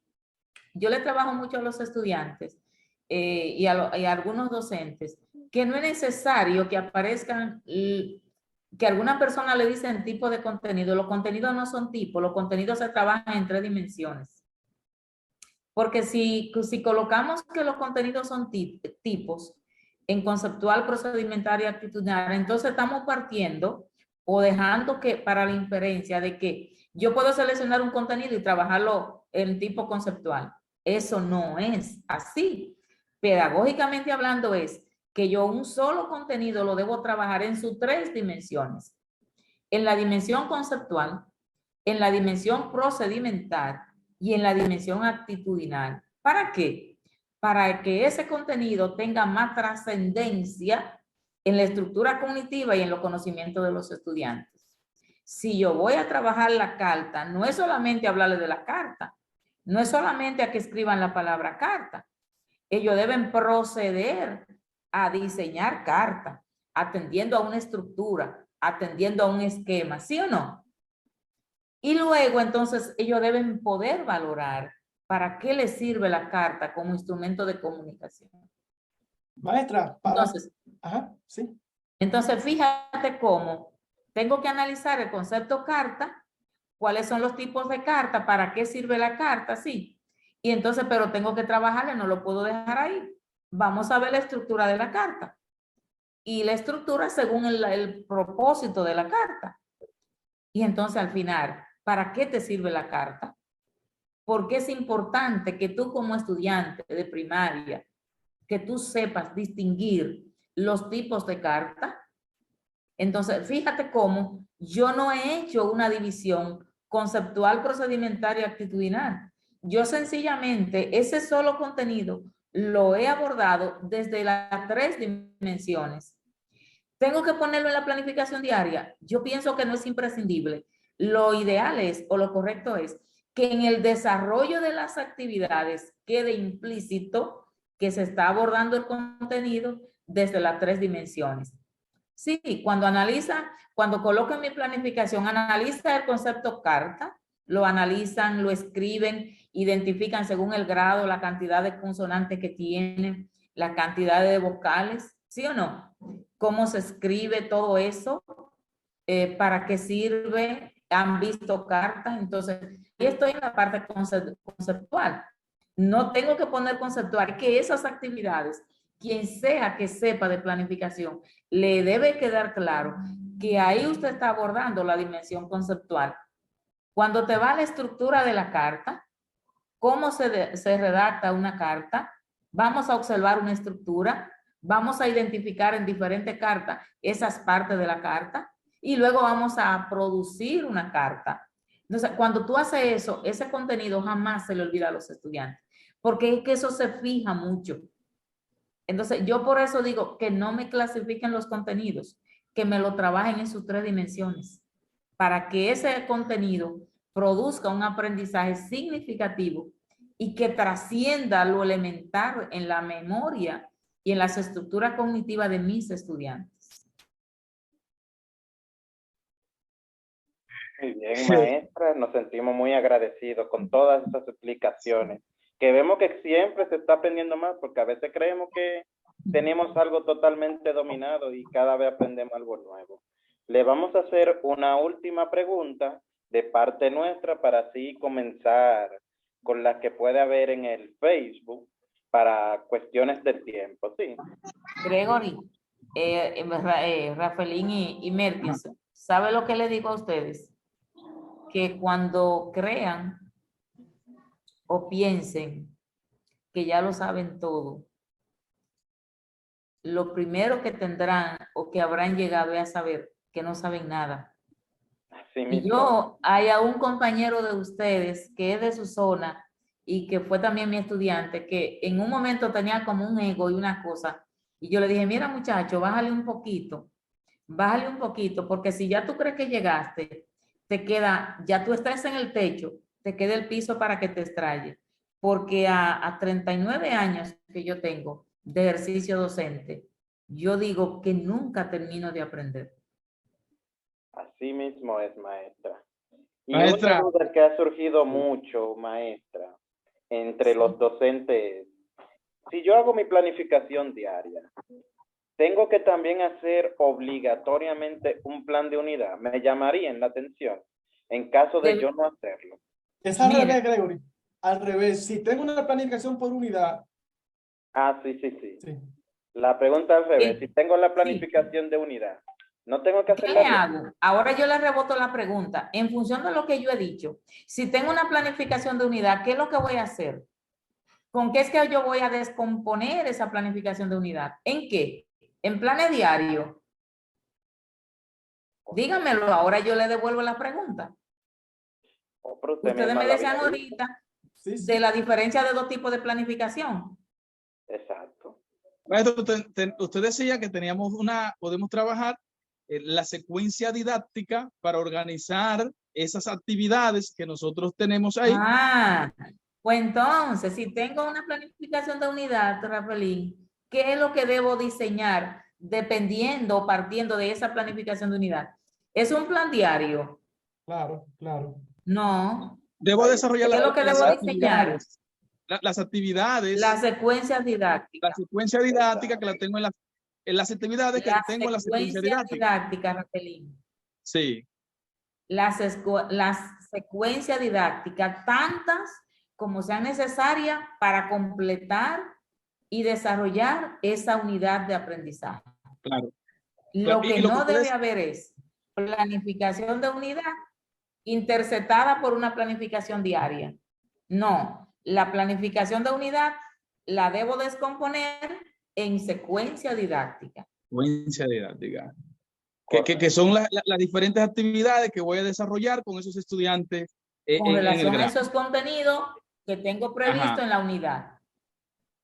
Yo le trabajo mucho a los estudiantes y a algunos docentes que no es necesario que aparezcan, que alguna persona le dicen tipo de contenido. Los contenidos no son tipos, los contenidos se trabajan en 3 dimensiones. Porque si colocamos que los contenidos son tipos, en conceptual, procedimental y actitudinal, entonces estamos partiendo o dejando que para la inferencia de que yo puedo seleccionar un contenido y trabajarlo en tipo conceptual. Eso no es así. Pedagógicamente hablando es que yo un solo contenido lo debo trabajar en sus 3 dimensiones. En la dimensión conceptual, en la dimensión procedimental y en la dimensión actitudinal. ¿Para qué? Para que ese contenido tenga más trascendencia en la estructura cognitiva y en los conocimientos de los estudiantes. Si yo voy a trabajar la carta, no es solamente hablarles de la carta, no es solamente a que escriban la palabra carta. Ellos deben proceder a diseñar carta, atendiendo a una estructura, atendiendo a un esquema, ¿sí o no? Y luego, entonces, ellos deben poder valorar para qué les sirve la carta como instrumento de comunicación. Maestra, Entonces, sí. Entonces, fíjate cómo tengo que analizar el concepto carta, cuáles son los tipos de carta, para qué sirve la carta, sí. Y entonces, pero tengo que trabajarle, no lo puedo dejar ahí. Vamos a ver la estructura de la carta. Y la estructura según el propósito de la carta. Y entonces, al final, ¿para qué te sirve la carta? Porque es importante que tú como estudiante de primaria, que tú sepas distinguir los tipos de carta. Entonces, fíjate cómo yo no he hecho una división conceptual, procedimental y actitudinal. Yo sencillamente, ese solo contenido, lo he abordado desde las 3 dimensiones. ¿Tengo que ponerlo en la planificación diaria? Yo pienso que no es imprescindible. Lo ideal es, o lo correcto es, que en el desarrollo de las actividades quede implícito que se está abordando el contenido desde las 3 dimensiones. Sí, cuando coloco en mi planificación, analiza el concepto carta, lo analizan, lo escriben, identifican según el grado, la cantidad de consonantes que tiene, la cantidad de vocales, ¿sí o no? ¿Cómo se escribe todo eso? ¿Para qué sirve? ¿Han visto cartas? Entonces, yo estoy en la parte conceptual. No tengo que poner conceptual, que esas actividades, quien sea que sepa de planificación, le debe quedar claro que ahí usted está abordando la dimensión conceptual. Cuando te va a la estructura de la carta, cómo se redacta una carta, vamos a observar una estructura, vamos a identificar en diferentes cartas esas partes de la carta y luego vamos a producir una carta. Entonces, cuando tú haces eso, ese contenido jamás se le olvida a los estudiantes, porque es que eso se fija mucho. Entonces, yo por eso digo que no me clasifiquen los contenidos, que me lo trabajen en sus 3 dimensiones, para que ese contenido produzca un aprendizaje significativo y que trascienda lo elemental en la memoria y en las estructuras cognitivas de mis estudiantes. Muy bien, maestra, nos sentimos muy agradecidos con todas esas explicaciones, que vemos que siempre se está aprendiendo más, porque a veces creemos que tenemos algo totalmente dominado y cada vez aprendemos algo nuevo. Le vamos a hacer una última pregunta de parte nuestra para así comenzar con la que puede haber en el Facebook para cuestiones del tiempo, ¿sí? Gregory, Rafaelín y Merkis, ¿sabe lo que le digo a ustedes? Que cuando crean o piensen que ya lo saben todo, lo primero que tendrán o que habrán llegado es a saber que no saben nada. Así Y mismo. hay a un compañero de ustedes que es de su zona y que fue también mi estudiante, que en un momento tenía como un ego y una cosa. Y yo le dije, mira muchacho, bájale un poquito, porque si ya tú crees que llegaste, te queda, ya tú estás en el techo, te queda el piso para que te estrelle. Porque a 39 años que yo tengo de ejercicio docente, yo digo que nunca termino de aprender. Así mismo es, maestra. Y Maestra. una duda que ha surgido mucho, maestra, entre los docentes, si yo hago mi planificación diaria, ¿tengo que también hacer obligatoriamente un plan de unidad? Me llamarían la atención en caso de yo no hacerlo. Es al revés, Gregory. Al revés. Si tengo una planificación por unidad. Ah, sí. La pregunta al revés. Si tengo la planificación de unidad, ¿no tengo que hacerla? ¿Qué hago? Ahora yo le reboto la pregunta. En función de lo que yo he dicho, si tengo una planificación de unidad, ¿qué es lo que voy a hacer? ¿Con qué es que yo voy a descomponer esa planificación de unidad? ¿En qué? ¿En planes diarios? Dígamelo, ahora yo le devuelvo la pregunta. Ustedes me decían ahorita de la diferencia de 2 tipos de planificación. Exacto. Maestro, usted decía que podemos trabajar la secuencia didáctica para organizar esas actividades que nosotros tenemos ahí. Ah, pues entonces, si tengo una planificación de unidad, Rafaelín, ¿qué es lo que debo diseñar dependiendo o partiendo de esa planificación de unidad? ¿Es un plan diario? Claro. No. Debo desarrollar ¿Qué es lo que debo diseñar? Las actividades. Las secuencias didácticas. La secuencia didáctica que la tengo en las actividades que tengo en la secuencia didáctica. Rafaelín. Sí. Las secuencias didácticas, tantas como sean necesarias para completar y desarrollar esa unidad de aprendizaje. Claro. Lo que no debe haber es planificación de unidad interceptada por una planificación diaria. No, la planificación de unidad la debo descomponer en secuencia didáctica. Secuencia didáctica. Que son las diferentes actividades que voy a desarrollar con esos estudiantes. Con relación a esos contenidos que tengo previsto en la unidad.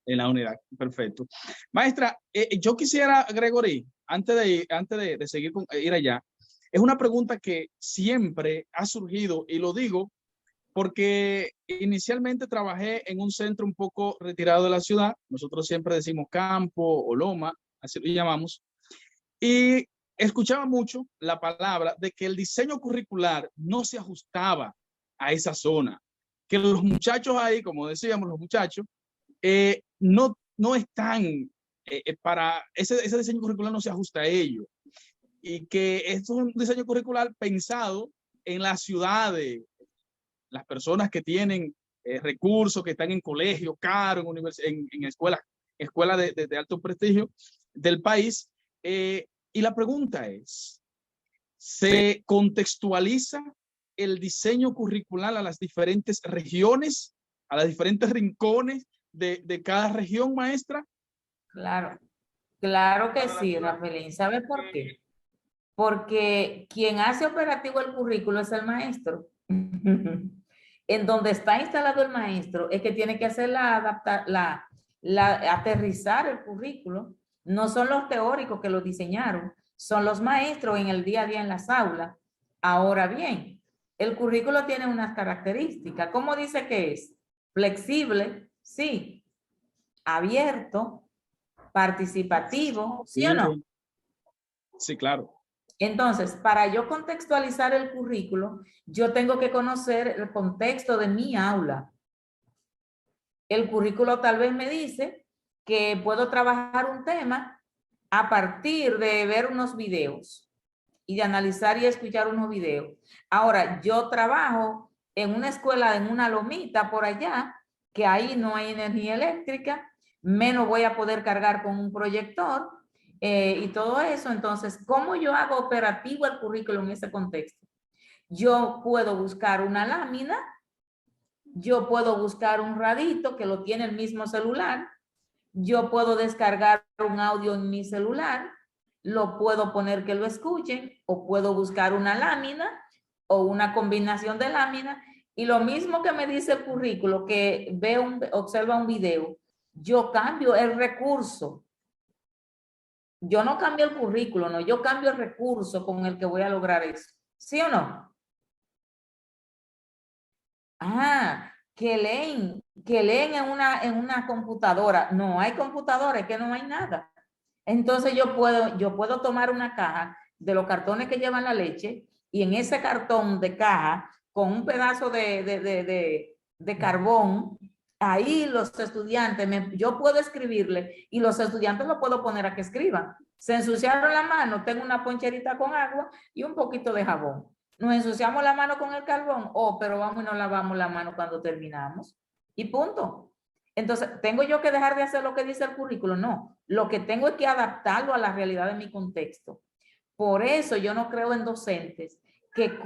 En la unidad, perfecto. Maestra, yo quisiera, Gregory, antes de seguir con ir allá, es una pregunta que siempre ha surgido y lo digo porque inicialmente trabajé en un centro un poco retirado de la ciudad. Nosotros siempre decimos campo o loma, así lo llamamos. Y escuchaba mucho la palabra de que el diseño curricular no se ajustaba a esa zona, que los muchachos ahí, como decíamos, los muchachos, no están para ese diseño curricular, no se ajusta a ello, y que esto es un diseño curricular pensado en las ciudades, las personas que tienen recursos, que están en colegios caros, en escuelas de alto prestigio del país. Y la pregunta es, ¿se contextualiza el diseño curricular a las diferentes regiones, a los diferentes rincones de cada región, maestra? Claro, claro que sí, Rafaelín. ¿Sabe por qué? Porque quien hace operativo el currículo es el maestro. En donde está instalado el maestro es que tiene que hacer aterrizar el currículo. No son los teóricos que lo diseñaron, son los maestros en el día a día en las aulas. Ahora bien, el currículo tiene unas características. ¿Cómo dice que es? Flexible, sí. Abierto, participativo, ¿sí o no? Sí, claro. Entonces, para yo contextualizar el currículo, yo tengo que conocer el contexto de mi aula. El currículo tal vez me dice que puedo trabajar un tema a partir de ver unos videos y de analizar y escuchar unos videos. Ahora, yo trabajo en una escuela, en una lomita por allá, que ahí no hay energía eléctrica, menos voy a poder cargar con un proyector y todo eso. Entonces, ¿cómo yo hago operativo el currículo en ese contexto? Yo puedo buscar una lámina, yo puedo buscar un radito que lo tiene el mismo celular, yo puedo descargar un audio en mi celular, lo puedo poner que lo escuchen, o puedo buscar una lámina o una combinación de láminas, y lo mismo que me dice el currículo, que observa un video, yo cambio el recurso. Yo no cambio el currículo, no, yo cambio el recurso con el que voy a lograr eso. ¿Sí o no? Ah, que leen en una computadora. No hay computadora, es que no hay nada. Entonces yo puedo tomar una caja de los cartones que llevan la leche, y en ese cartón de caja, con un pedazo de carbón, ahí los estudiantes, yo puedo escribirle y los estudiantes lo puedo poner a que escriban. Se ensuciaron la mano, tengo una poncherita con agua y un poquito de jabón. Nos ensuciamos la mano con el carbón, pero vamos y nos lavamos la mano cuando terminamos. Y punto. Entonces, ¿tengo yo que dejar de hacer lo que dice el currículo? No, lo que tengo es que adaptarlo a la realidad de mi contexto. Por eso yo no creo en docentes que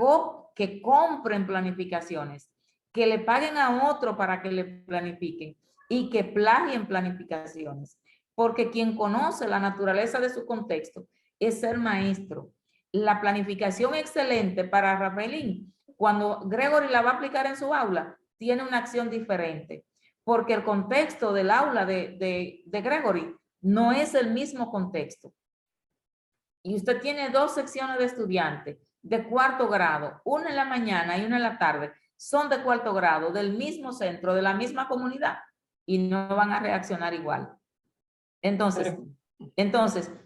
compren planificaciones, que le paguen a otro para que le planifiquen y que plagien planificaciones. Porque quien conoce la naturaleza de su contexto es el maestro. La planificación excelente para Rafaelín, cuando Gregory la va a aplicar en su aula, tiene una acción diferente, porque el contexto del aula de Gregory no es el mismo contexto. Y usted tiene dos secciones de estudiantes de cuarto grado, una en la mañana y una en la tarde, son de cuarto grado, del mismo centro, de la misma comunidad, y no van a reaccionar igual. Entonces,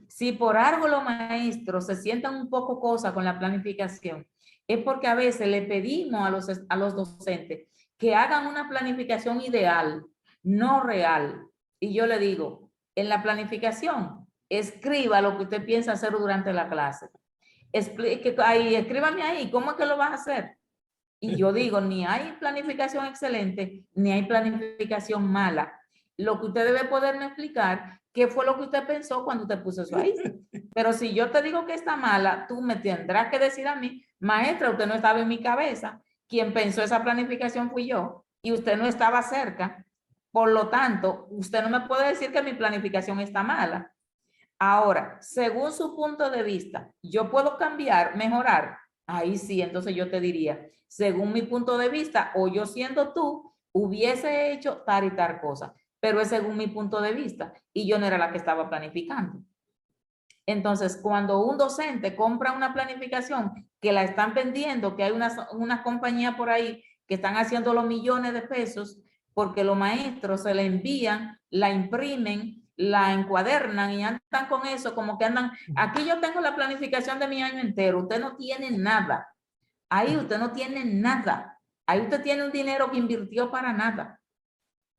si por algo los maestros se sientan un poco cosa con la planificación, es porque a veces le pedimos a los docentes que hagan una planificación ideal, no real. Y yo le digo, en la planificación, escriba lo que usted piensa hacer durante la clase. Escríbame ahí, ¿cómo es que lo vas a hacer? Y yo digo, ni hay planificación excelente, ni hay planificación mala. Lo que usted debe poderme explicar, ¿qué fue lo que usted pensó cuando usted puso eso ahí? Pero si yo te digo que está mala, tú me tendrás que decir a mí, maestra, usted no estaba en mi cabeza, quien pensó esa planificación fui yo, y usted no estaba cerca. Por lo tanto, usted no me puede decir que mi planificación está mala. Ahora, según su punto de vista, yo puedo cambiar, mejorar. Ahí sí, entonces yo te diría, según mi punto de vista, o yo siendo tú, hubiese hecho tal y tal cosa. pero es según mi punto de vista y yo no era la que estaba planificando. Entonces, cuando un docente compra una planificación que la están vendiendo, que hay una compañía por ahí que están haciendo los millones de pesos porque los maestros se la envían, la imprimen, la encuadernan y andan con eso como que andan, aquí yo tengo la planificación de mi año entero, usted no tiene nada, ahí usted no tiene nada, ahí usted tiene un dinero que invirtió para nada.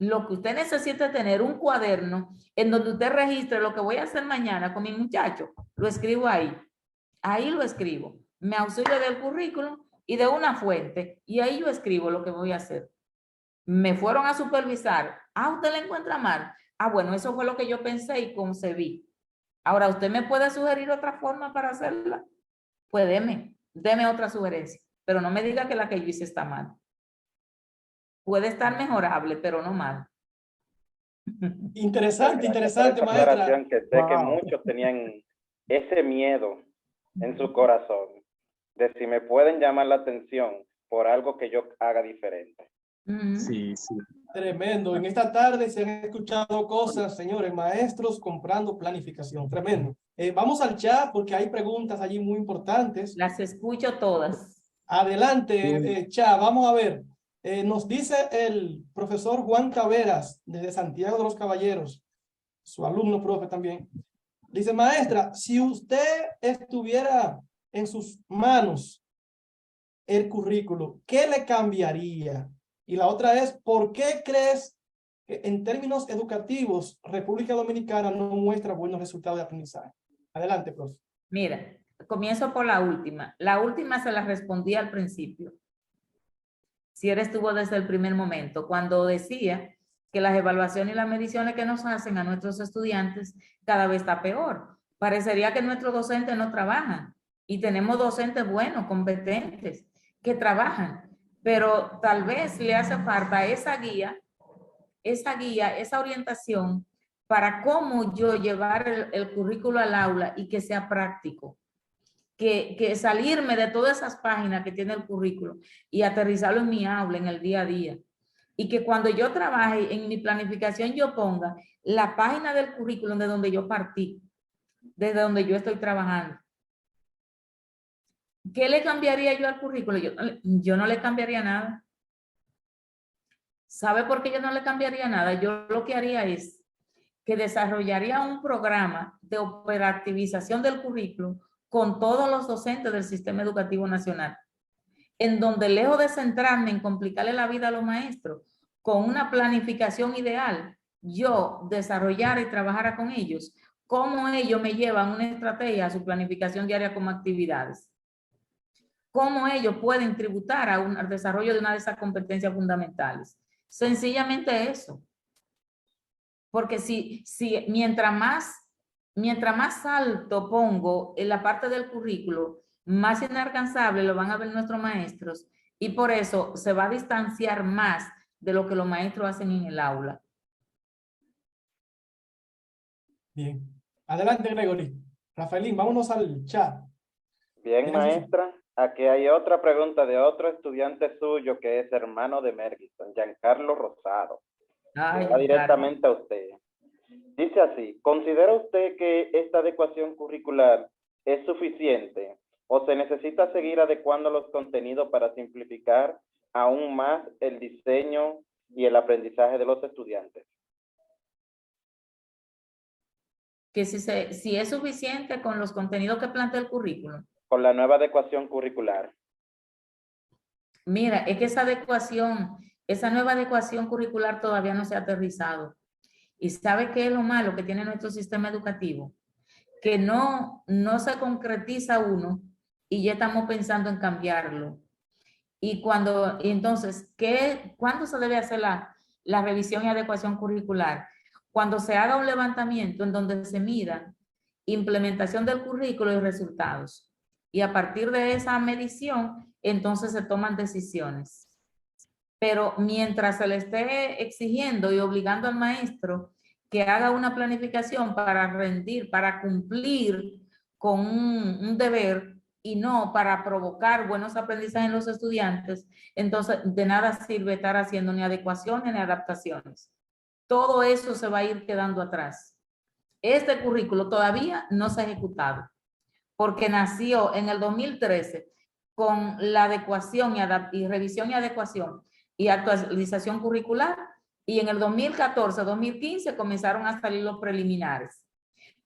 Lo que usted necesita es tener un cuaderno en donde usted registre lo que voy a hacer mañana con mi muchacho. Lo escribo ahí. Ahí lo escribo. Me auxilio del currículum y de una fuente. Y ahí yo escribo lo que voy a hacer. Me fueron a supervisar. Ah, ¿usted la encuentra mal? Ah, bueno, eso fue lo que yo pensé y concebí. Ahora, ¿usted me puede sugerir otra forma para hacerla? Pues deme otra sugerencia. Pero no me diga que la que yo hice está mal. Puede estar mejorable, pero no mal. Interesante, Gracias por interesante, esa maestra. aclaración, que sé que muchos tenían ese miedo en su corazón de si me pueden llamar la atención por algo que yo haga diferente. Sí, sí. Tremendo. En esta tarde se han escuchado cosas, señores, maestros comprando planificación. Tremendo. Vamos al chat porque hay preguntas allí muy importantes. Las escucho todas. Adelante, chat. Vamos a ver. Nos dice el profesor Juan Taveras, desde Santiago de los Caballeros, su alumno profe también. Dice, maestra, si usted estuviera en sus manos el currículo, ¿qué le cambiaría? Y la otra es, ¿por qué crees que en términos educativos República Dominicana no muestra buenos resultados de aprendizaje? Adelante, profe. Mira, comienzo por la última. La última se la respondí al principio. Si él estuvo desde el primer momento, cuando decía que las evaluaciones y las mediciones que nos hacen a nuestros estudiantes cada vez está peor. Parecería que nuestros docentes no trabajan y tenemos docentes buenos, competentes, que trabajan, pero tal vez le hace falta esa guía, esa orientación para cómo yo llevar el currículo al aula y que sea práctico. Que salirme de todas esas páginas que tiene el currículo y aterrizarlo en mi aula, en el día a día. Y que cuando yo trabaje en mi planificación yo ponga la página del currículum de donde yo partí, desde donde yo estoy trabajando. ¿Qué le cambiaría yo al currículo? Yo no le cambiaría nada. ¿Sabe por qué yo no le cambiaría nada? Yo lo que haría es que desarrollaría un programa de operativización del currículum con todos los docentes del Sistema Educativo Nacional, en donde lejos de centrarme en complicarle la vida a los maestros, con una planificación ideal, yo desarrollara y trabajara con ellos, cómo ellos me llevan una estrategia a su planificación diaria como actividades, cómo ellos pueden tributar al desarrollo de una de esas competencias fundamentales. Sencillamente eso. Porque si mientras más alto pongo en la parte del currículo, más inalcanzable lo van a ver nuestros maestros y por eso se va a distanciar más de lo que los maestros hacen en el aula. Bien. Adelante, Gregory. Rafaelín, vámonos al chat. Bien, maestra. Aquí hay otra pregunta de otro estudiante suyo que es hermano de Merguison, Giancarlo Rosado. Va directamente a usted. Dice así, ¿considera usted que esta adecuación curricular es suficiente o se necesita seguir adecuando los contenidos para simplificar aún más el diseño y el aprendizaje de los estudiantes? Que si es suficiente con los contenidos que plantea el currículum. Con la nueva adecuación curricular. Mira, es que esa nueva adecuación curricular todavía no se ha aterrizado. ¿Y sabe qué es lo malo que tiene nuestro sistema educativo? Que no se concretiza uno y ya estamos pensando en cambiarlo. Y entonces, ¿cuándo se debe hacer la revisión y adecuación curricular? Cuando se haga un levantamiento en donde se mida implementación del currículo y resultados. Y a partir de esa medición, entonces se toman decisiones. Pero mientras se le esté exigiendo y obligando al maestro que haga una planificación para rendir, para cumplir con un deber y no para provocar buenos aprendizajes en los estudiantes, entonces de nada sirve estar haciendo ni adecuaciones ni adaptaciones. todo eso se va a ir quedando atrás. Este currículo todavía no se ha ejecutado porque nació en el 2013 con la adecuación y revisión y adecuación y actualización curricular, y en el 2014-2015 comenzaron a salir los preliminares.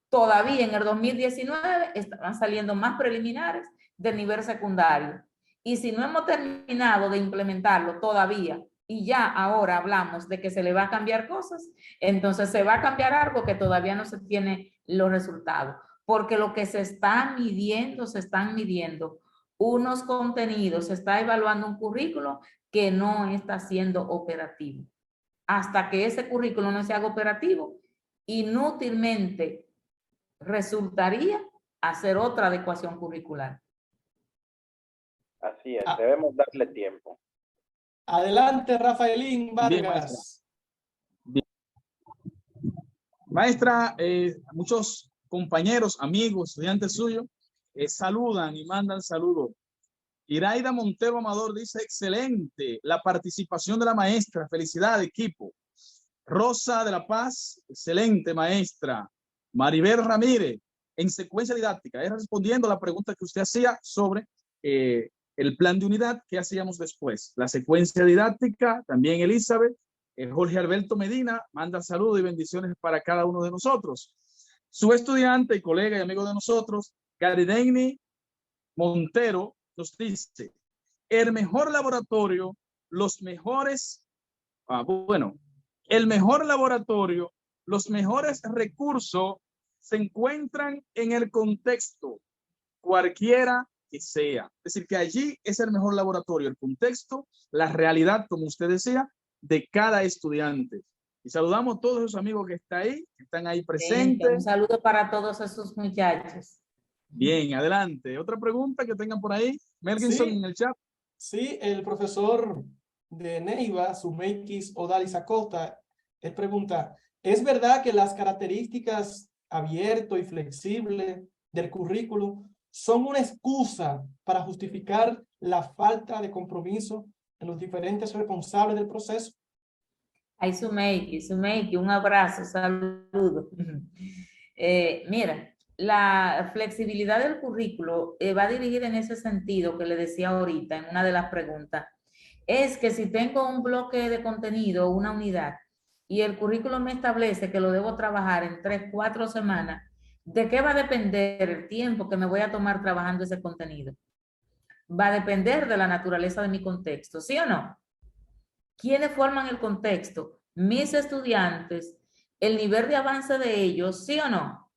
Todavía en el 2019 estaban saliendo más preliminares del nivel secundario. Y si no hemos terminado de implementarlo todavía, y ya ahora hablamos de que se le va a cambiar cosas, entonces se va a cambiar algo que todavía no se tiene los resultados. Porque lo que se están midiendo unos contenidos, se está evaluando un currículo que no está siendo operativo. Hasta que ese currículo no se haga operativo, inútilmente resultaría hacer otra adecuación curricular. Así es, debemos darle tiempo. Adelante, Rafaelín Vargas. Bien, maestra, muchos compañeros, amigos, estudiantes suyos, saludan y mandan saludos. Iraida Montero Amador dice, excelente la participación de la maestra, felicidad equipo. Rosa de la Paz, excelente maestra. Maribel Ramírez, en secuencia didáctica, respondiendo a la pregunta que usted hacía sobre el plan de unidad, ¿qué hacíamos después? La secuencia didáctica, también Elizabeth, Jorge Alberto Medina, manda saludos y bendiciones para cada uno de nosotros. Su estudiante y colega y amigo de nosotros, Garideni Montero, nos dice, el mejor laboratorio, los mejores, el mejor laboratorio, los mejores recursos se encuentran en el contexto, cualquiera que sea. Es decir, que allí es el mejor laboratorio, el contexto, la realidad, como usted decía, de cada estudiante. Y saludamos a todos esos amigos que están ahí presentes. Un saludo para todos esos muchachos. Bien, adelante. Otra pregunta que tengan por ahí, Melkinson, Sí, en el chat. sí, el profesor de Neiva, Sumeikis Odalis Acosta, él pregunta, ¿es verdad que las características abierto y flexible del currículo son una excusa para justificar la falta de compromiso en los diferentes responsables del proceso? Ay, Sumeiki, un abrazo, saludo. Mira, la flexibilidad del currículo va dirigida en ese sentido que le decía ahorita en una de las preguntas. Es que si tengo un bloque de contenido, una unidad, y el currículo me establece que lo debo trabajar en 3-4 semanas, ¿de qué va a depender el tiempo que me voy a tomar trabajando ese contenido? Va a depender de la naturaleza de mi contexto, ¿sí o no? ¿Quiénes forman el contexto? Mis estudiantes, el nivel de avance de ellos, ¿sí o no?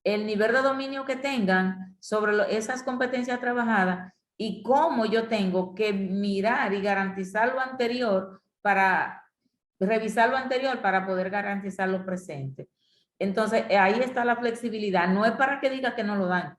El nivel de dominio que tengan sobre esas competencias trabajadas y cómo yo tengo que mirar y garantizar lo anterior para revisar lo anterior para poder garantizar lo presente. Entonces, ahí está la flexibilidad. No es para que diga que no lo dan,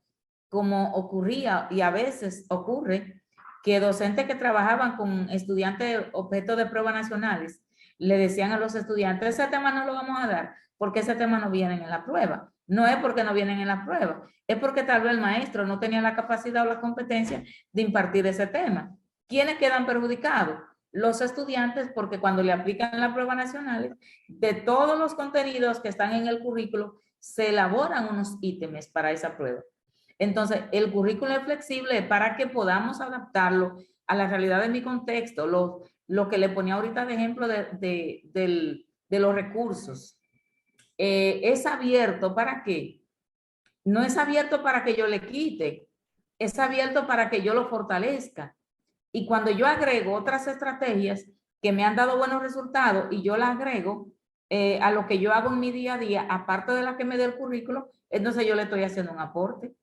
como ocurría y a veces ocurre que docentes que trabajaban con estudiantes objeto de pruebas nacionales le decían a los estudiantes, ese tema no lo vamos a dar porque ese tema no viene en la prueba. No es porque no vienen en la prueba, es porque tal vez el maestro no tenía la capacidad o la competencia de impartir ese tema. ¿Quiénes quedan perjudicados? Los estudiantes, porque cuando le aplican la prueba nacional, de todos los contenidos que están en el currículo, se elaboran unos ítems para esa prueba. Entonces, el currículo es flexible para que podamos adaptarlo a la realidad de mi contexto, lo que le ponía ahorita de ejemplo de los recursos. Es abierto ¿para qué? No es abierto para que yo le quite, es abierto para que yo lo fortalezca. Y cuando yo agrego otras estrategias que me han dado buenos resultados y yo las agrego a lo que yo hago en mi día a día, aparte de la que me dé el currículo, entonces yo le estoy haciendo un aporte.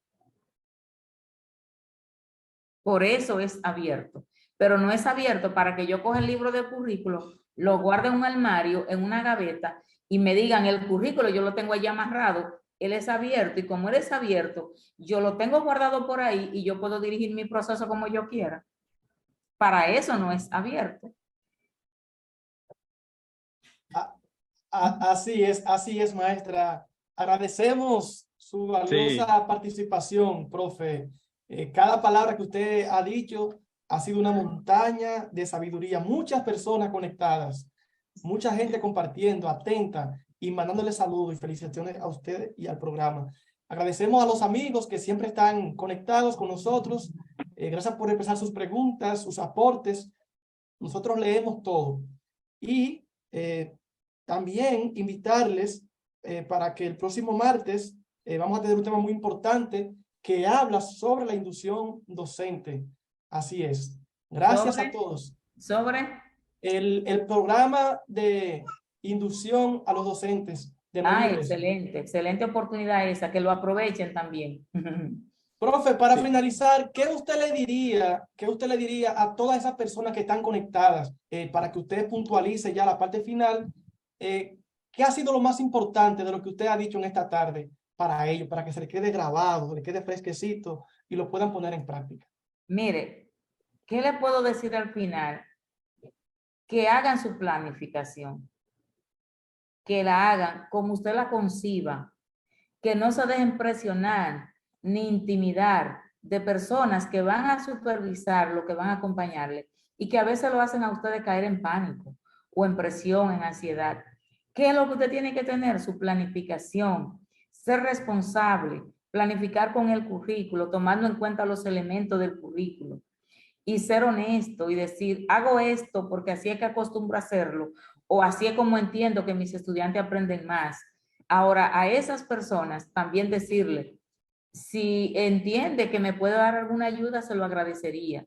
Por eso es abierto. Pero no es abierto para que yo coja el libro de currículo, lo guarde en un armario, en una gaveta, y me digan el currículo, yo lo tengo allá amarrado, él es abierto, y como él es abierto, yo lo tengo guardado por ahí y yo puedo dirigir mi proceso como yo quiera. Para eso no es abierto. Así es, maestra. Agradecemos su valiosa participación, profe. Cada palabra que usted ha dicho ha sido una montaña de sabiduría. Muchas personas conectadas mucha gente compartiendo, atenta y mandándole saludos y felicitaciones a ustedes y al programa. Agradecemos a los amigos que siempre están conectados con nosotros. Gracias por expresar sus preguntas, sus aportes. Nosotros leemos todo. Y también invitarles para que el próximo martes vamos a tener un tema muy importante que habla sobre la inducción docente. Así es. Gracias a todos. Sobre El programa de inducción a los docentes de nuevo ingreso. excelente, excelente oportunidad esa, que lo aprovechen también. Profe, para finalizar, ¿qué usted le diría a todas esas personas que están conectadas para que usted puntualice ya la parte final? ¿Qué ha sido lo más importante de lo que usted ha dicho en esta tarde para ellos, para que se le quede grabado, le quede fresquecito y lo puedan poner en práctica? Mire, ¿qué le puedo decir al final? Que hagan su planificación, que la hagan como usted la conciba, que no se dejen presionar ni intimidar de personas que van a supervisar lo que van a acompañarle y que a veces lo hacen a ustedes caer en pánico o en presión, en ansiedad. ¿Qué es lo que usted tiene que tener? Su planificación, ser responsable, planificar con el currículo, tomando en cuenta los elementos del currículo y ser honesto y decir, hago esto porque así es que acostumbro a hacerlo o así es como entiendo que mis estudiantes aprenden más. Ahora, a esas personas también decirle, si entiende que me puede dar alguna ayuda, se lo agradecería.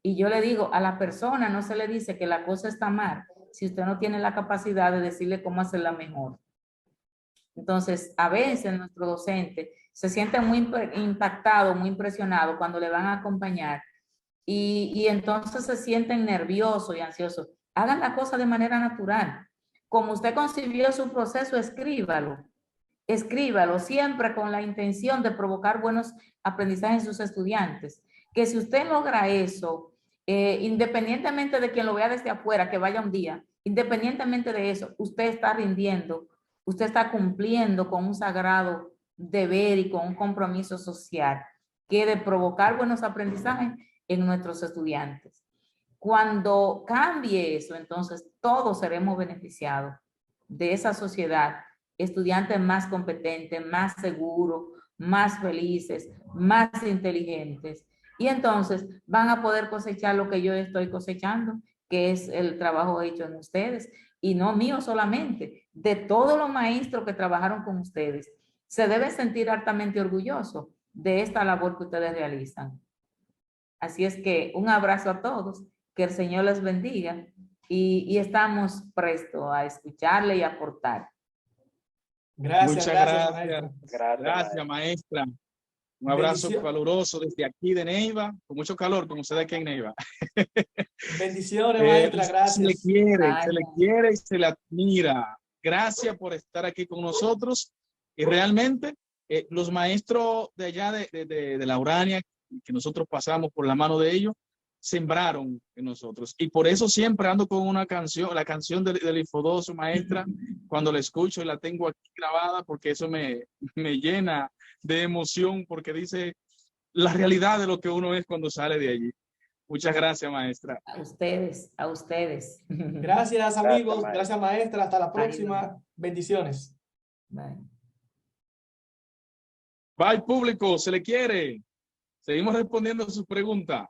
Y yo le digo, a la persona no se le dice que la cosa está mal, si usted no tiene la capacidad de decirle cómo hacerla mejor. Entonces, a veces nuestro docente se siente muy impactado, muy impresionado cuando le van a acompañar y entonces se sienten nerviosos y ansiosos. Hagan la cosa de manera natural. Como usted concibió su proceso, escríbalo. Escríbalo siempre con la intención de provocar buenos aprendizajes en sus estudiantes. Que si usted logra eso, independientemente de quien lo vea desde afuera, que vaya un día, independientemente de eso, usted está rindiendo, usted está cumpliendo con un sagrado deber y con un compromiso social, que de provocar buenos aprendizajes en nuestros estudiantes. Cuando cambie eso, entonces todos seremos beneficiados de esa sociedad, estudiantes más competentes, más seguros, más felices, más inteligentes. Y entonces van a poder cosechar lo que yo estoy cosechando, que es el trabajo hecho en ustedes, y no mío solamente, de todos los maestros que trabajaron con ustedes. Se deben sentir altamente orgullosos de esta labor que ustedes realizan. Así es que un abrazo a todos, que el Señor les bendiga y estamos prestos a escucharle y aportar. Gracias, Muchas gracias. Gracias, maestra. Un abrazo caluroso desde aquí de Neiva, con mucho calor, como ustedes aquí en Neiva. Bendiciones, maestra, gracias. Se le quiere y se le admira. Gracias por estar aquí con nosotros. Y realmente, los maestros de allá de la Urania, que nosotros pasamos por la mano de ellos, sembraron en nosotros. Y por eso siempre ando con una canción, la canción del Infodoso, maestra, cuando la escucho y la tengo aquí grabada, porque eso me llena de emoción, porque dice la realidad de lo que uno es cuando sale de allí. Muchas gracias, maestra. A ustedes, a ustedes. Gracias, amigos. Gracias, Gracias, maestra. Hasta la próxima. Bye. Bendiciones. Bye. Bye, público, se le quiere. Seguimos respondiendo a sus preguntas.